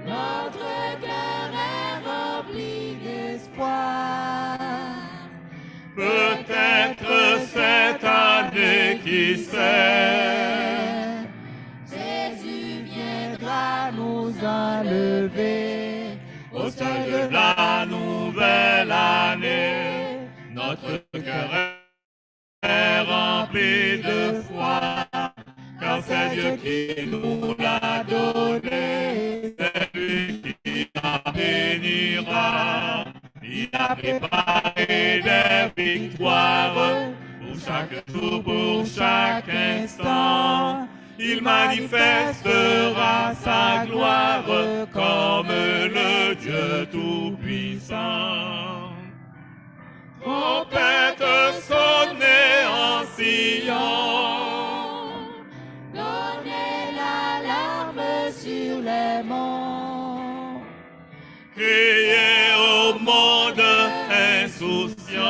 notre cœur est rempli d'espoir. peut-être cette année qui sait, Jésus viendra nous enlever au seuil de la nouvelle année, notre cœur est rempli de foi, car c'est Dieu qui nous l'a donné, c'est lui qui la bénira. Il a préparé des victoires pour chaque jour, pour chaque instant. Il manifestera sa gloire comme le Dieu Tout-Puissant. Trompette sonnez en Sion, donnez l'alarme sur les monts. criez au monde insouciant.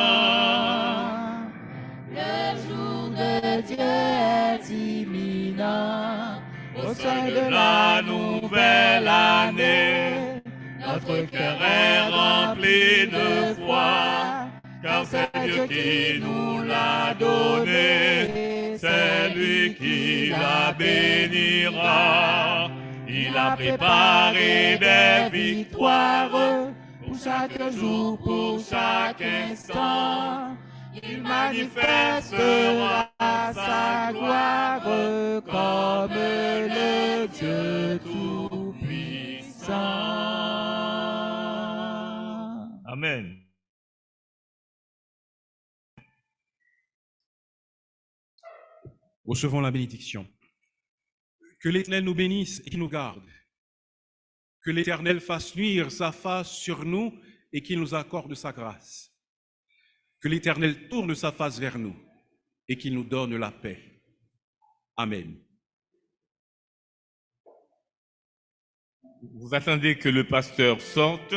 Le jour de Dieu est imminent. Au seuil de la nouvelle année, notre cœur est rempli de foi, car c'est Dieu qui nous l'a donné, c'est lui qui la bénira. Il a préparé des victoires pour chaque jour, pour chaque instant. Il manifestera sa gloire comme le Dieu Tout-Puissant. Amen. Recevons la bénédiction. Que l'Éternel nous bénisse et qu'il nous garde. Que l'Éternel fasse luire sa face sur nous et qu'il nous accorde sa grâce. Que l'Éternel tourne sa face vers nous et qu'il nous donne la paix. Amen. Vous attendez que le pasteur sorte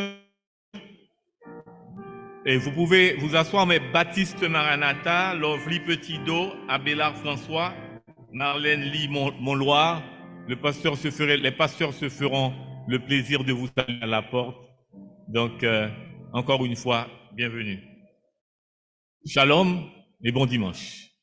et vous pouvez vous asseoir, mais Baptiste Maranatha, Lovely Petitot, Abélard François, Marlène Lee Montloire, les pasteurs se feront le plaisir de vous saluer à la porte. Donc, encore une fois, bienvenue. Shalom et bon dimanche.